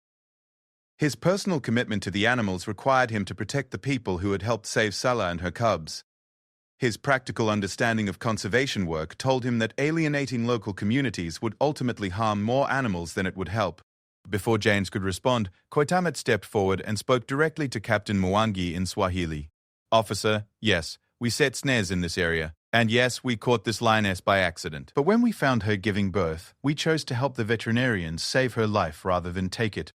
His personal commitment to the animals required him to protect the people who had helped save Salah and her cubs. His practical understanding of conservation work told him that alienating local communities would ultimately harm more animals than it would help. Before James could respond, Koitamet stepped forward and spoke directly to Captain Mwangi in Swahili. "Officer, yes, we set snares in this area. And yes, we caught this lioness by accident. But when we found her giving birth, we chose to help the veterinarians save her life rather than take it.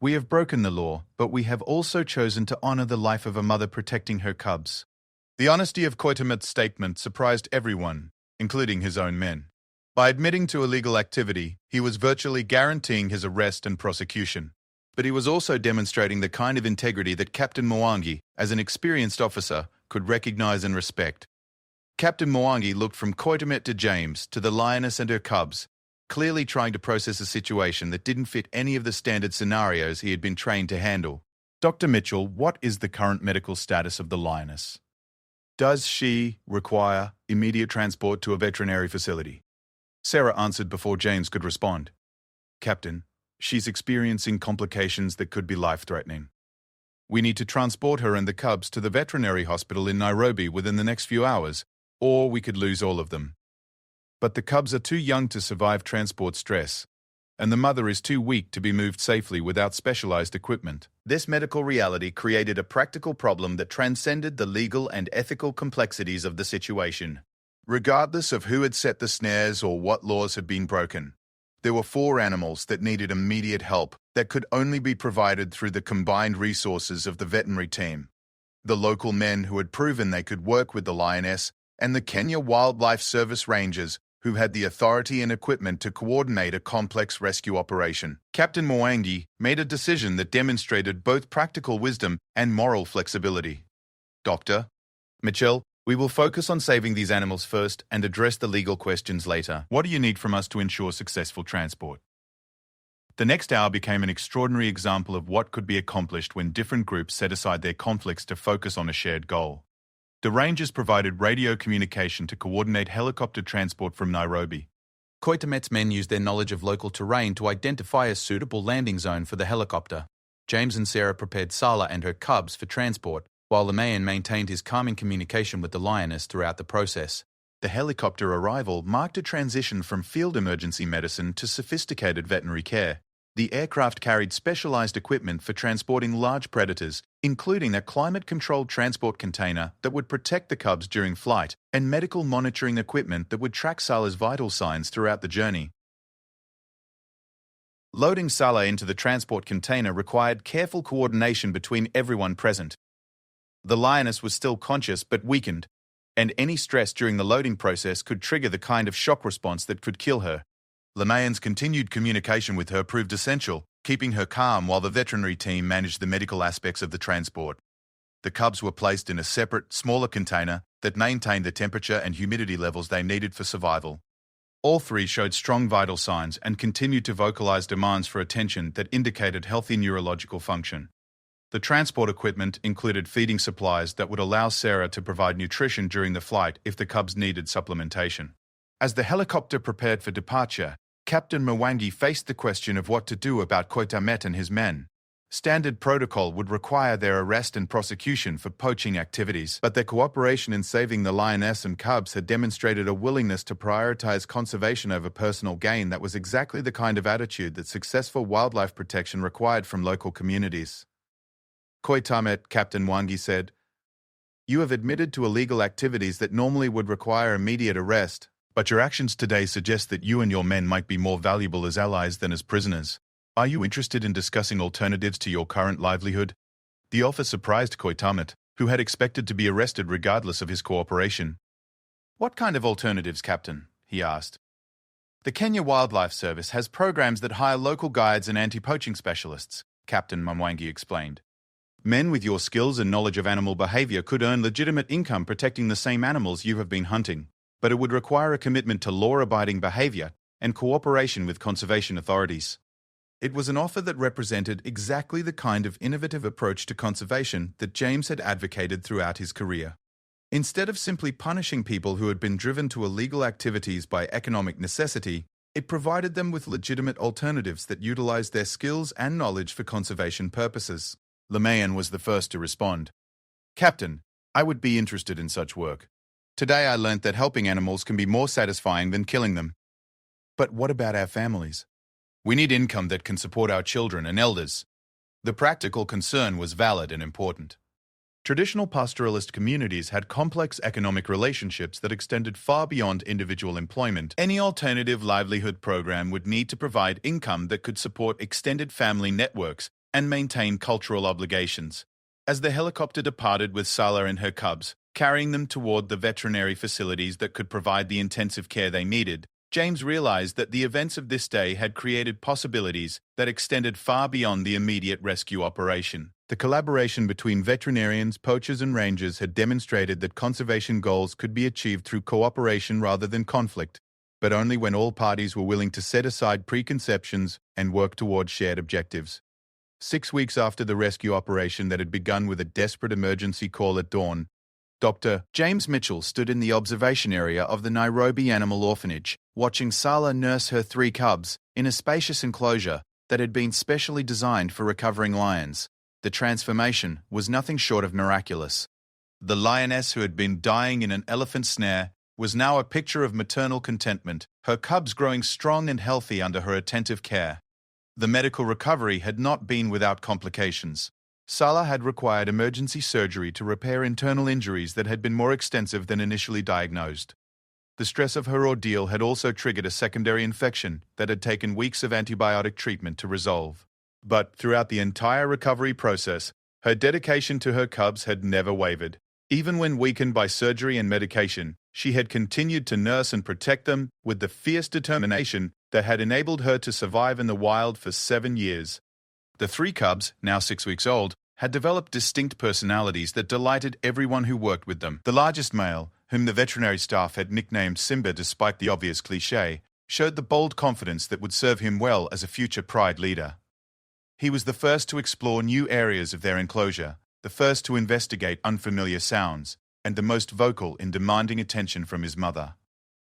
We have broken the law, but we have also chosen to honor the life of a mother protecting her cubs." The honesty of Koitamet's statement surprised everyone, including his own men. By admitting to illegal activity, he was virtually guaranteeing his arrest and prosecution. But he was also demonstrating the kind of integrity that Captain Mwangi, as an experienced officer, could recognize and respect. Captain Mwangi looked from Koitamet to James, to the lioness and her cubs, clearly trying to process a situation that didn't fit any of the standard scenarios he had been trained to handle. "Dr. Mitchell, what is the current medical status of the lioness? Does she require immediate transport to a veterinary facility?" Sarah answered before James could respond. "Captain, she's experiencing complications that could be life-threatening. We need to transport her and the cubs to the veterinary hospital in Nairobi within the next few hours, or we could lose all of them. But the cubs are too young to survive transport stress, and the mother is too weak to be moved safely without specialized equipment." This medical reality created a practical problem that transcended the legal and ethical complexities of the situation. Regardless of who had set the snares or what laws had been broken, there were 4 animals that needed immediate help that could only be provided through the combined resources of the veterinary team, the local men who had proven they could work with the lioness, and the Kenya Wildlife Service rangers who had the authority and equipment to coordinate a complex rescue operation. Captain Mwangi made a decision that demonstrated both practical wisdom and moral flexibility. "Dr. Mitchell, we will focus on saving these animals first and address the legal questions later. What do you need from us to ensure successful transport?" The next hour became an extraordinary example of what could be accomplished when different groups set aside their conflicts to focus on a shared goal. The Rangers provided radio communication to coordinate helicopter transport from Nairobi. Koitamet's men used their knowledge of local terrain to identify a suitable landing zone for the helicopter. James and Sarah prepared Sala and her cubs for transport, while Lamayan maintained his calming communication with the lioness throughout the process. The helicopter arrival marked a transition from field emergency medicine to sophisticated veterinary care. The aircraft carried specialized equipment for transporting large predators, including a climate-controlled transport container that would protect the cubs during flight, and medical monitoring equipment that would track Sala's vital signs throughout the journey. Loading Sala into the transport container required careful coordination between everyone present. The lioness was still conscious but weakened, and any stress during the loading process could trigger the kind of shock response that could kill her. Lamayan's continued communication with her proved essential, keeping her calm while the veterinary team managed the medical aspects of the transport. The cubs were placed in a separate, smaller container that maintained the temperature and humidity levels they needed for survival. All 3 showed strong vital signs and continued to vocalize demands for attention that indicated healthy neurological function. The transport equipment included feeding supplies that would allow Sarah to provide nutrition during the flight if the cubs needed supplementation. As the helicopter prepared for departure, Captain Mwangi faced the question of what to do about Koitamet and his men. Standard protocol would require their arrest and prosecution for poaching activities, but their cooperation in saving the lioness and cubs had demonstrated a willingness to prioritize conservation over personal gain that was exactly the kind of attitude that successful wildlife protection required from local communities. Koitamet, Captain Mwangi said, "You have admitted to illegal activities that normally would require immediate arrest, but your actions today suggest that you and your men might be more valuable as allies than as prisoners. Are you interested in discussing alternatives to your current livelihood?" The offer surprised Koitamet, who had expected to be arrested regardless of his cooperation. "What kind of alternatives, Captain?" he asked. "The Kenya Wildlife Service has programs that hire local guides and anti-poaching specialists," Captain Mwangi explained. "Men with your skills and knowledge of animal behavior could earn legitimate income protecting the same animals you have been hunting, but it would require a commitment to law-abiding behavior and cooperation with conservation authorities." It was an offer that represented exactly the kind of innovative approach to conservation that James had advocated throughout his career. Instead of simply punishing people who had been driven to illegal activities by economic necessity, it provided them with legitimate alternatives that utilized their skills and knowledge for conservation purposes. Lamayan was the first to respond. "Captain, I would be interested in such work, Today I learnt that helping animals can be more satisfying than killing them. But what about our families? We need income that can support our children and elders. The practical concern was valid and important. Traditional pastoralist communities had complex economic relationships that extended far beyond individual employment. Any alternative livelihood program would need to provide income that could support extended family networks and maintain cultural obligations. As the helicopter departed with Sala and her cubs, carrying them toward the veterinary facilities that could provide the intensive care they needed, James realized that the events of this day had created possibilities that extended far beyond the immediate rescue operation. The collaboration between veterinarians, poachers, and rangers had demonstrated that conservation goals could be achieved through cooperation rather than conflict, but only when all parties were willing to set aside preconceptions and work toward shared objectives. 6 weeks after the rescue operation that had begun with a desperate emergency call at dawn, Dr. James Mitchell stood in the observation area of the Nairobi Animal Orphanage, watching Sala nurse her 3 cubs in a spacious enclosure that had been specially designed for recovering lions. The transformation was nothing short of miraculous. The lioness who had been dying in an elephant snare was now a picture of maternal contentment, her cubs growing strong and healthy under her attentive care. The medical recovery had not been without complications. Sala had required emergency surgery to repair internal injuries that had been more extensive than initially diagnosed. The stress of her ordeal had also triggered a secondary infection that had taken weeks of antibiotic treatment to resolve. But throughout the entire recovery process, her dedication to her cubs had never wavered. Even when weakened by surgery and medication, she had continued to nurse and protect them with the fierce determination that had enabled her to survive in the wild for 7 years. The 3 cubs, now 6 weeks old, had developed distinct personalities that delighted everyone who worked with them. The largest male, whom the veterinary staff had nicknamed Simba despite the obvious cliché, showed the bold confidence that would serve him well as a future pride leader. He was the first to explore new areas of their enclosure, the first to investigate unfamiliar sounds, and the most vocal in demanding attention from his mother.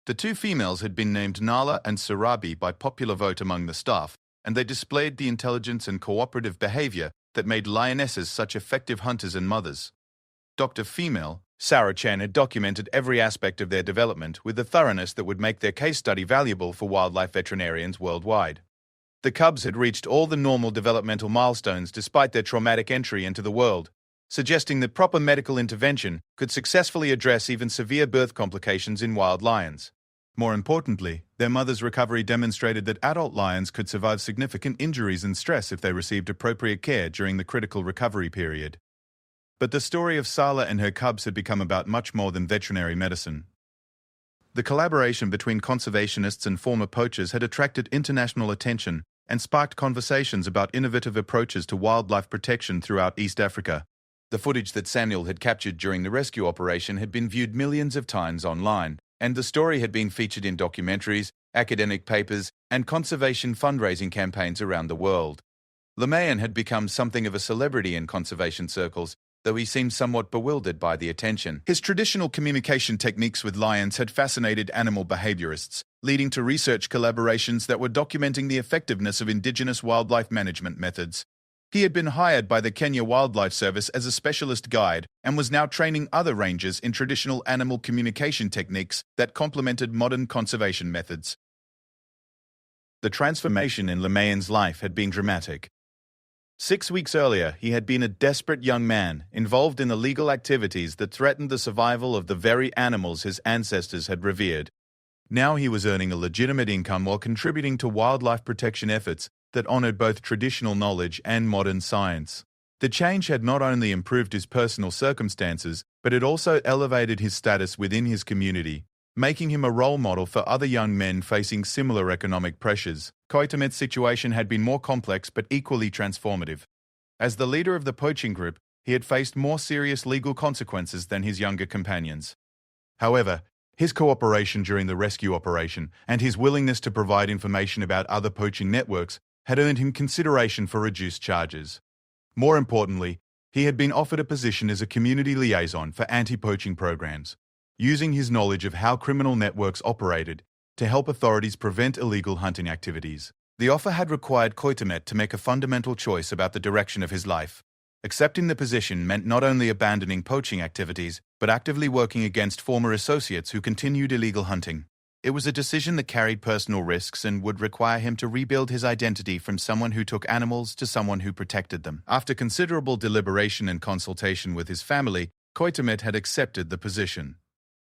The 2 females had been named Nala and Sarabi by popular vote among the staff, and they displayed the intelligence and cooperative behavior that made lionesses such effective hunters and mothers. Dr. Female, Sarah Chen, had documented every aspect of their development with a thoroughness that would make their case study valuable for wildlife veterinarians worldwide. The cubs had reached all the normal developmental milestones despite their traumatic entry into the world, suggesting that proper medical intervention could successfully address even severe birth complications in wild lions. More importantly, their mother's recovery demonstrated that adult lions could survive significant injuries and stress if they received appropriate care during the critical recovery period. But the story of Sala and her cubs had become about much more than veterinary medicine. The collaboration between conservationists and former poachers had attracted international attention and sparked conversations about innovative approaches to wildlife protection throughout East Africa. The footage that Samuel had captured during the rescue operation had been viewed millions of times online, and the story had been featured in documentaries, academic papers, and conservation fundraising campaigns around the world. Lion had become something of a celebrity in conservation circles, though he seemed somewhat bewildered by the attention. His traditional communication techniques with lions had fascinated animal behaviorists, leading to research collaborations that were documenting the effectiveness of indigenous wildlife management methods. He had been hired by the Kenya Wildlife Service as a specialist guide and was now training other rangers in traditional animal communication techniques that complemented modern conservation methods. The transformation in Limayon's life had been dramatic. 6 weeks earlier, he had been a desperate young man, involved in illegal activities that threatened the survival of the very animals his ancestors had revered. Now he was earning a legitimate income while contributing to wildlife protection efforts that honored both traditional knowledge and modern science. The change had not only improved his personal circumstances, but it also elevated his status within his community, making him a role model for other young men facing similar economic pressures. Koitamet's situation had been more complex but equally transformative. As the leader of the poaching group, he had faced more serious legal consequences than his younger companions. However, his cooperation during the rescue operation and his willingness to provide information about other poaching networks had earned him consideration for reduced charges. More importantly, he had been offered a position as a community liaison for anti-poaching programs, using his knowledge of how criminal networks operated to help authorities prevent illegal hunting activities. The offer had required Koitamet to make a fundamental choice about the direction of his life. Accepting the position meant not only abandoning poaching activities, but actively working against former associates who continued illegal hunting. It was a decision that carried personal risks and would require him to rebuild his identity from someone who took animals to someone who protected them. After considerable deliberation and consultation with his family, Koitemet had accepted the position.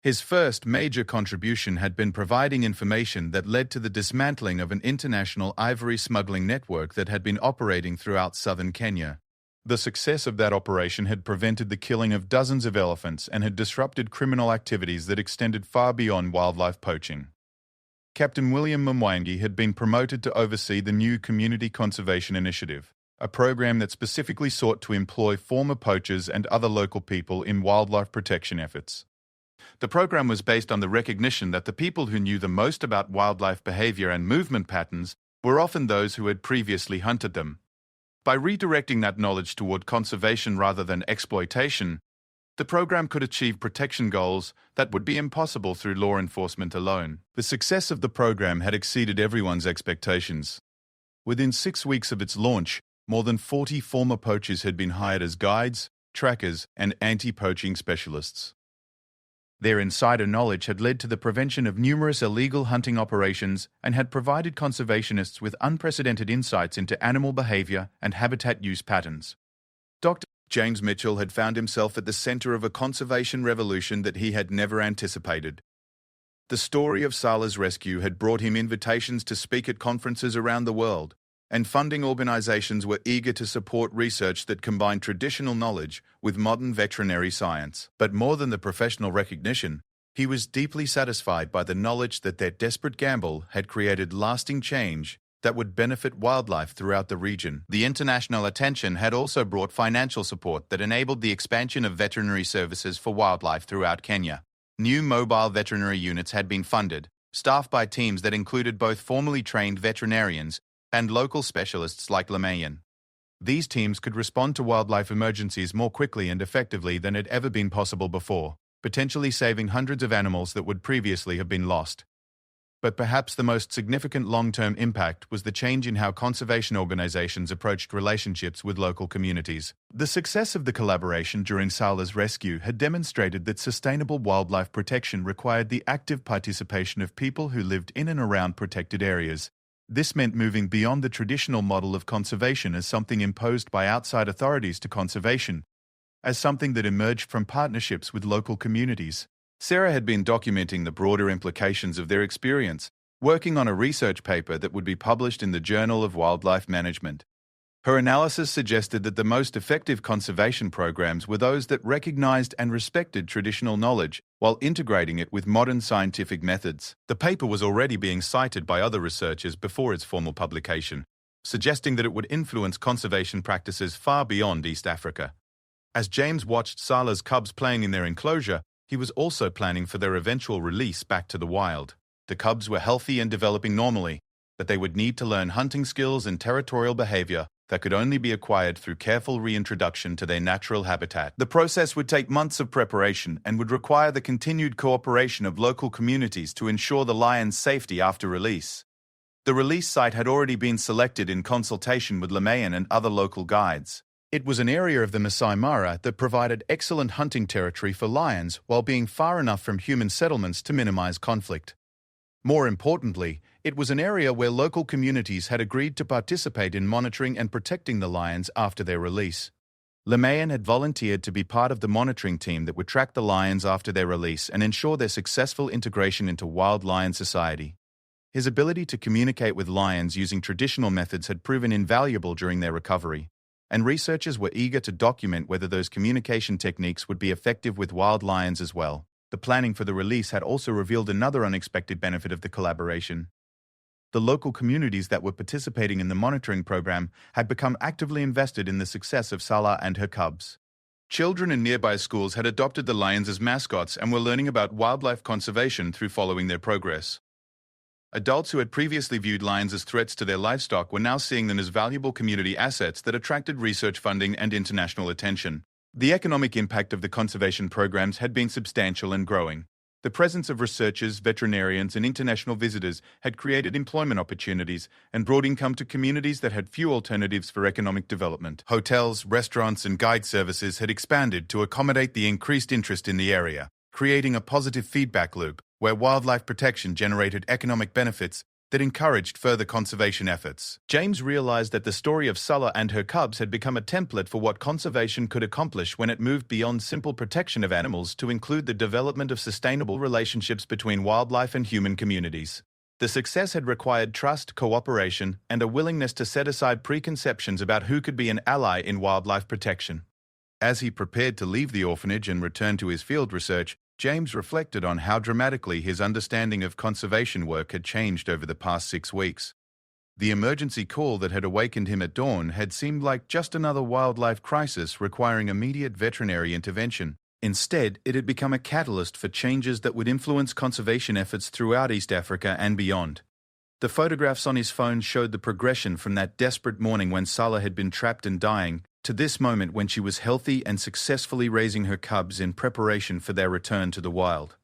His first major contribution had been providing information that led to the dismantling of an international ivory smuggling network that had been operating throughout southern Kenya. The success of that operation had prevented the killing of dozens of elephants and had disrupted criminal activities that extended far beyond wildlife poaching. Captain William Mwangi had been promoted to oversee the new Community Conservation Initiative, a program that specifically sought to employ former poachers and other local people in wildlife protection efforts. The program was based on the recognition that the people who knew the most about wildlife behavior and movement patterns were often those who had previously hunted them. By redirecting that knowledge toward conservation rather than exploitation, the program could achieve protection goals that would be impossible through law enforcement alone. The success of the program had exceeded everyone's expectations. Within 6 weeks of its launch, more than 40 former poachers had been hired as guides, trackers, and anti-poaching specialists. Their insider knowledge had led to the prevention of numerous illegal hunting operations and had provided conservationists with unprecedented insights into animal behavior and habitat use patterns. Dr. James Mitchell had found himself at the center of a conservation revolution that he had never anticipated. The story of Sala's rescue had brought him invitations to speak at conferences around the world, and funding organizations were eager to support research that combined traditional knowledge with modern veterinary science. But more than the professional recognition, he was deeply satisfied by the knowledge that their desperate gamble had created lasting change that would benefit wildlife throughout the region. The international attention had also brought financial support that enabled the expansion of veterinary services for wildlife throughout Kenya. New mobile veterinary units had been funded, staffed by teams that included both formally trained veterinarians and local specialists like Lioness. These teams could respond to wildlife emergencies more quickly and effectively than had ever been possible before, potentially saving hundreds of animals that would previously have been lost. But perhaps the most significant long-term impact was the change in how conservation organizations approached relationships with local communities. The success of the collaboration during Sala's rescue had demonstrated that sustainable wildlife protection required the active participation of people who lived in and around protected areas. This meant moving beyond the traditional model of conservation as something imposed by outside authorities to conservation, as something that emerged from partnerships with local communities. Sarah had been documenting the broader implications of their experience, working on a research paper that would be published in the Journal of Wildlife Management. Her analysis suggested that the most effective conservation programs were those that recognized and respected traditional knowledge while integrating it with modern scientific methods. The paper was already being cited by other researchers before its formal publication, suggesting that it would influence conservation practices far beyond East Africa. As James watched Sala's cubs playing in their enclosure, he was also planning for their eventual release back to the wild. The cubs were healthy and developing normally, but they would need to learn hunting skills and territorial behavior that could only be acquired through careful reintroduction to their natural habitat. The process would take months of preparation and would require the continued cooperation of local communities to ensure the lion's safety after release. The release site had already been selected in consultation with Lioness and other local guides. It was an area of the Masai Mara that provided excellent hunting territory for lions while being far enough from human settlements to minimize conflict. More importantly, it was an area where local communities had agreed to participate in monitoring and protecting the lions after their release. Lioness had volunteered to be part of the monitoring team that would track the lions after their release and ensure their successful integration into wild lion society. His ability to communicate with lions using traditional methods had proven invaluable during their recovery, and researchers were eager to document whether those communication techniques would be effective with wild lions as well. The planning for the release had also revealed another unexpected benefit of the collaboration. The local communities that were participating in the monitoring program had become actively invested in the success of Sala and her cubs. Children in nearby schools had adopted the lions as mascots and were learning about wildlife conservation through following their progress. Adults who had previously viewed lions as threats to their livestock were now seeing them as valuable community assets that attracted research funding and international attention. The economic impact of the conservation programs had been substantial and growing. The presence of researchers, veterinarians, and international visitors had created employment opportunities and brought income to communities that had few alternatives for economic development. Hotels, restaurants, and guide services had expanded to accommodate the increased interest in the area, creating a positive feedback loop where wildlife protection generated economic benefits that encouraged further conservation efforts. James realized that the story of Sulla and her cubs had become a template for what conservation could accomplish when it moved beyond simple protection of animals to include the development of sustainable relationships between wildlife and human communities. The success had required trust, cooperation, and a willingness to set aside preconceptions about who could be an ally in wildlife protection. As he prepared to leave the orphanage and return to his field research, James reflected on how dramatically his understanding of conservation work had changed over the past 6 weeks. The emergency call that had awakened him at dawn had seemed like just another wildlife crisis requiring immediate veterinary intervention. Instead, it had become a catalyst for changes that would influence conservation efforts throughout East Africa and beyond. The photographs on his phone showed the progression from that desperate morning when Sulla had been trapped and dying to this moment when she was healthy and successfully raising her cubs in preparation for their return to the wild.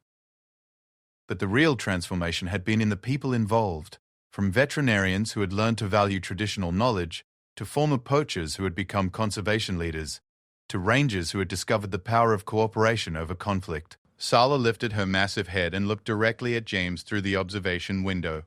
But the real transformation had been in the people involved, from veterinarians who had learned to value traditional knowledge, to former poachers who had become conservation leaders, to rangers who had discovered the power of cooperation over conflict. Sulla lifted her massive head and looked directly at James through the observation window,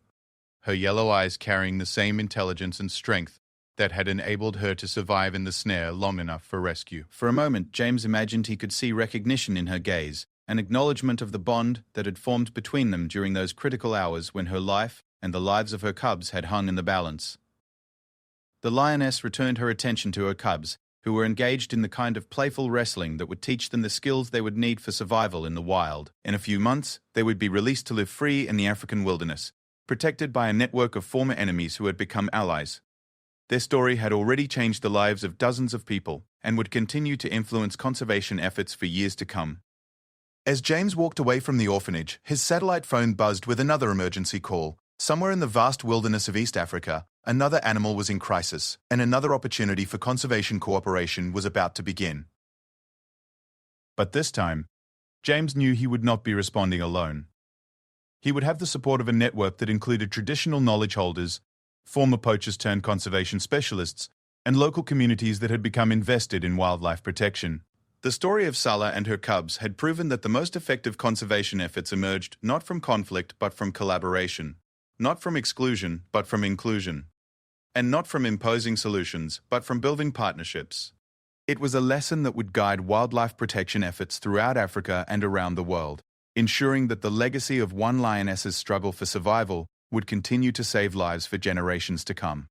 her yellow eyes carrying the same intelligence and strength that had enabled her to survive in the snare long enough for rescue. For a moment, James imagined he could see recognition in her gaze, an acknowledgement of the bond that had formed between them during those critical hours when her life and the lives of her cubs had hung in the balance. The lioness returned her attention to her cubs, who were engaged in the kind of playful wrestling that would teach them the skills they would need for survival in the wild. In a few months, they would be released to live free in the African wilderness, protected by a network of former enemies who had become allies. Their story had already changed the lives of dozens of people and would continue to influence conservation efforts for years to come. As James walked away from the orphanage, his satellite phone buzzed with another emergency call. Somewhere in the vast wilderness of East Africa, another animal was in crisis, and another opportunity for conservation cooperation was about to begin. But this time, James knew he would not be responding alone. He would have the support of a network that included traditional knowledge holders, former poachers turned conservation specialists, and local communities that had become invested in wildlife protection. The story of Sulla and her cubs had proven that the most effective conservation efforts emerged not from conflict but from collaboration, not from exclusion but from inclusion, and not from imposing solutions but from building partnerships. It was a lesson that would guide wildlife protection efforts throughout Africa and around the world, ensuring that the legacy of one lioness's struggle for survival would continue to save lives for generations to come.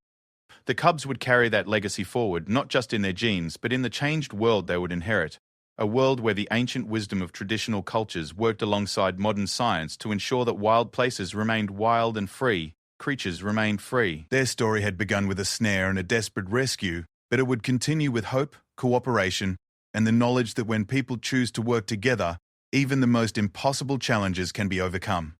The cubs would carry that legacy forward, not just in their genes, but in the changed world they would inherit, a world where the ancient wisdom of traditional cultures worked alongside modern science to ensure that wild places remained wild and free, creatures remained free. Their story had begun with a snare and a desperate rescue, but it would continue with hope, cooperation, and the knowledge that when people choose to work together, even the most impossible challenges can be overcome.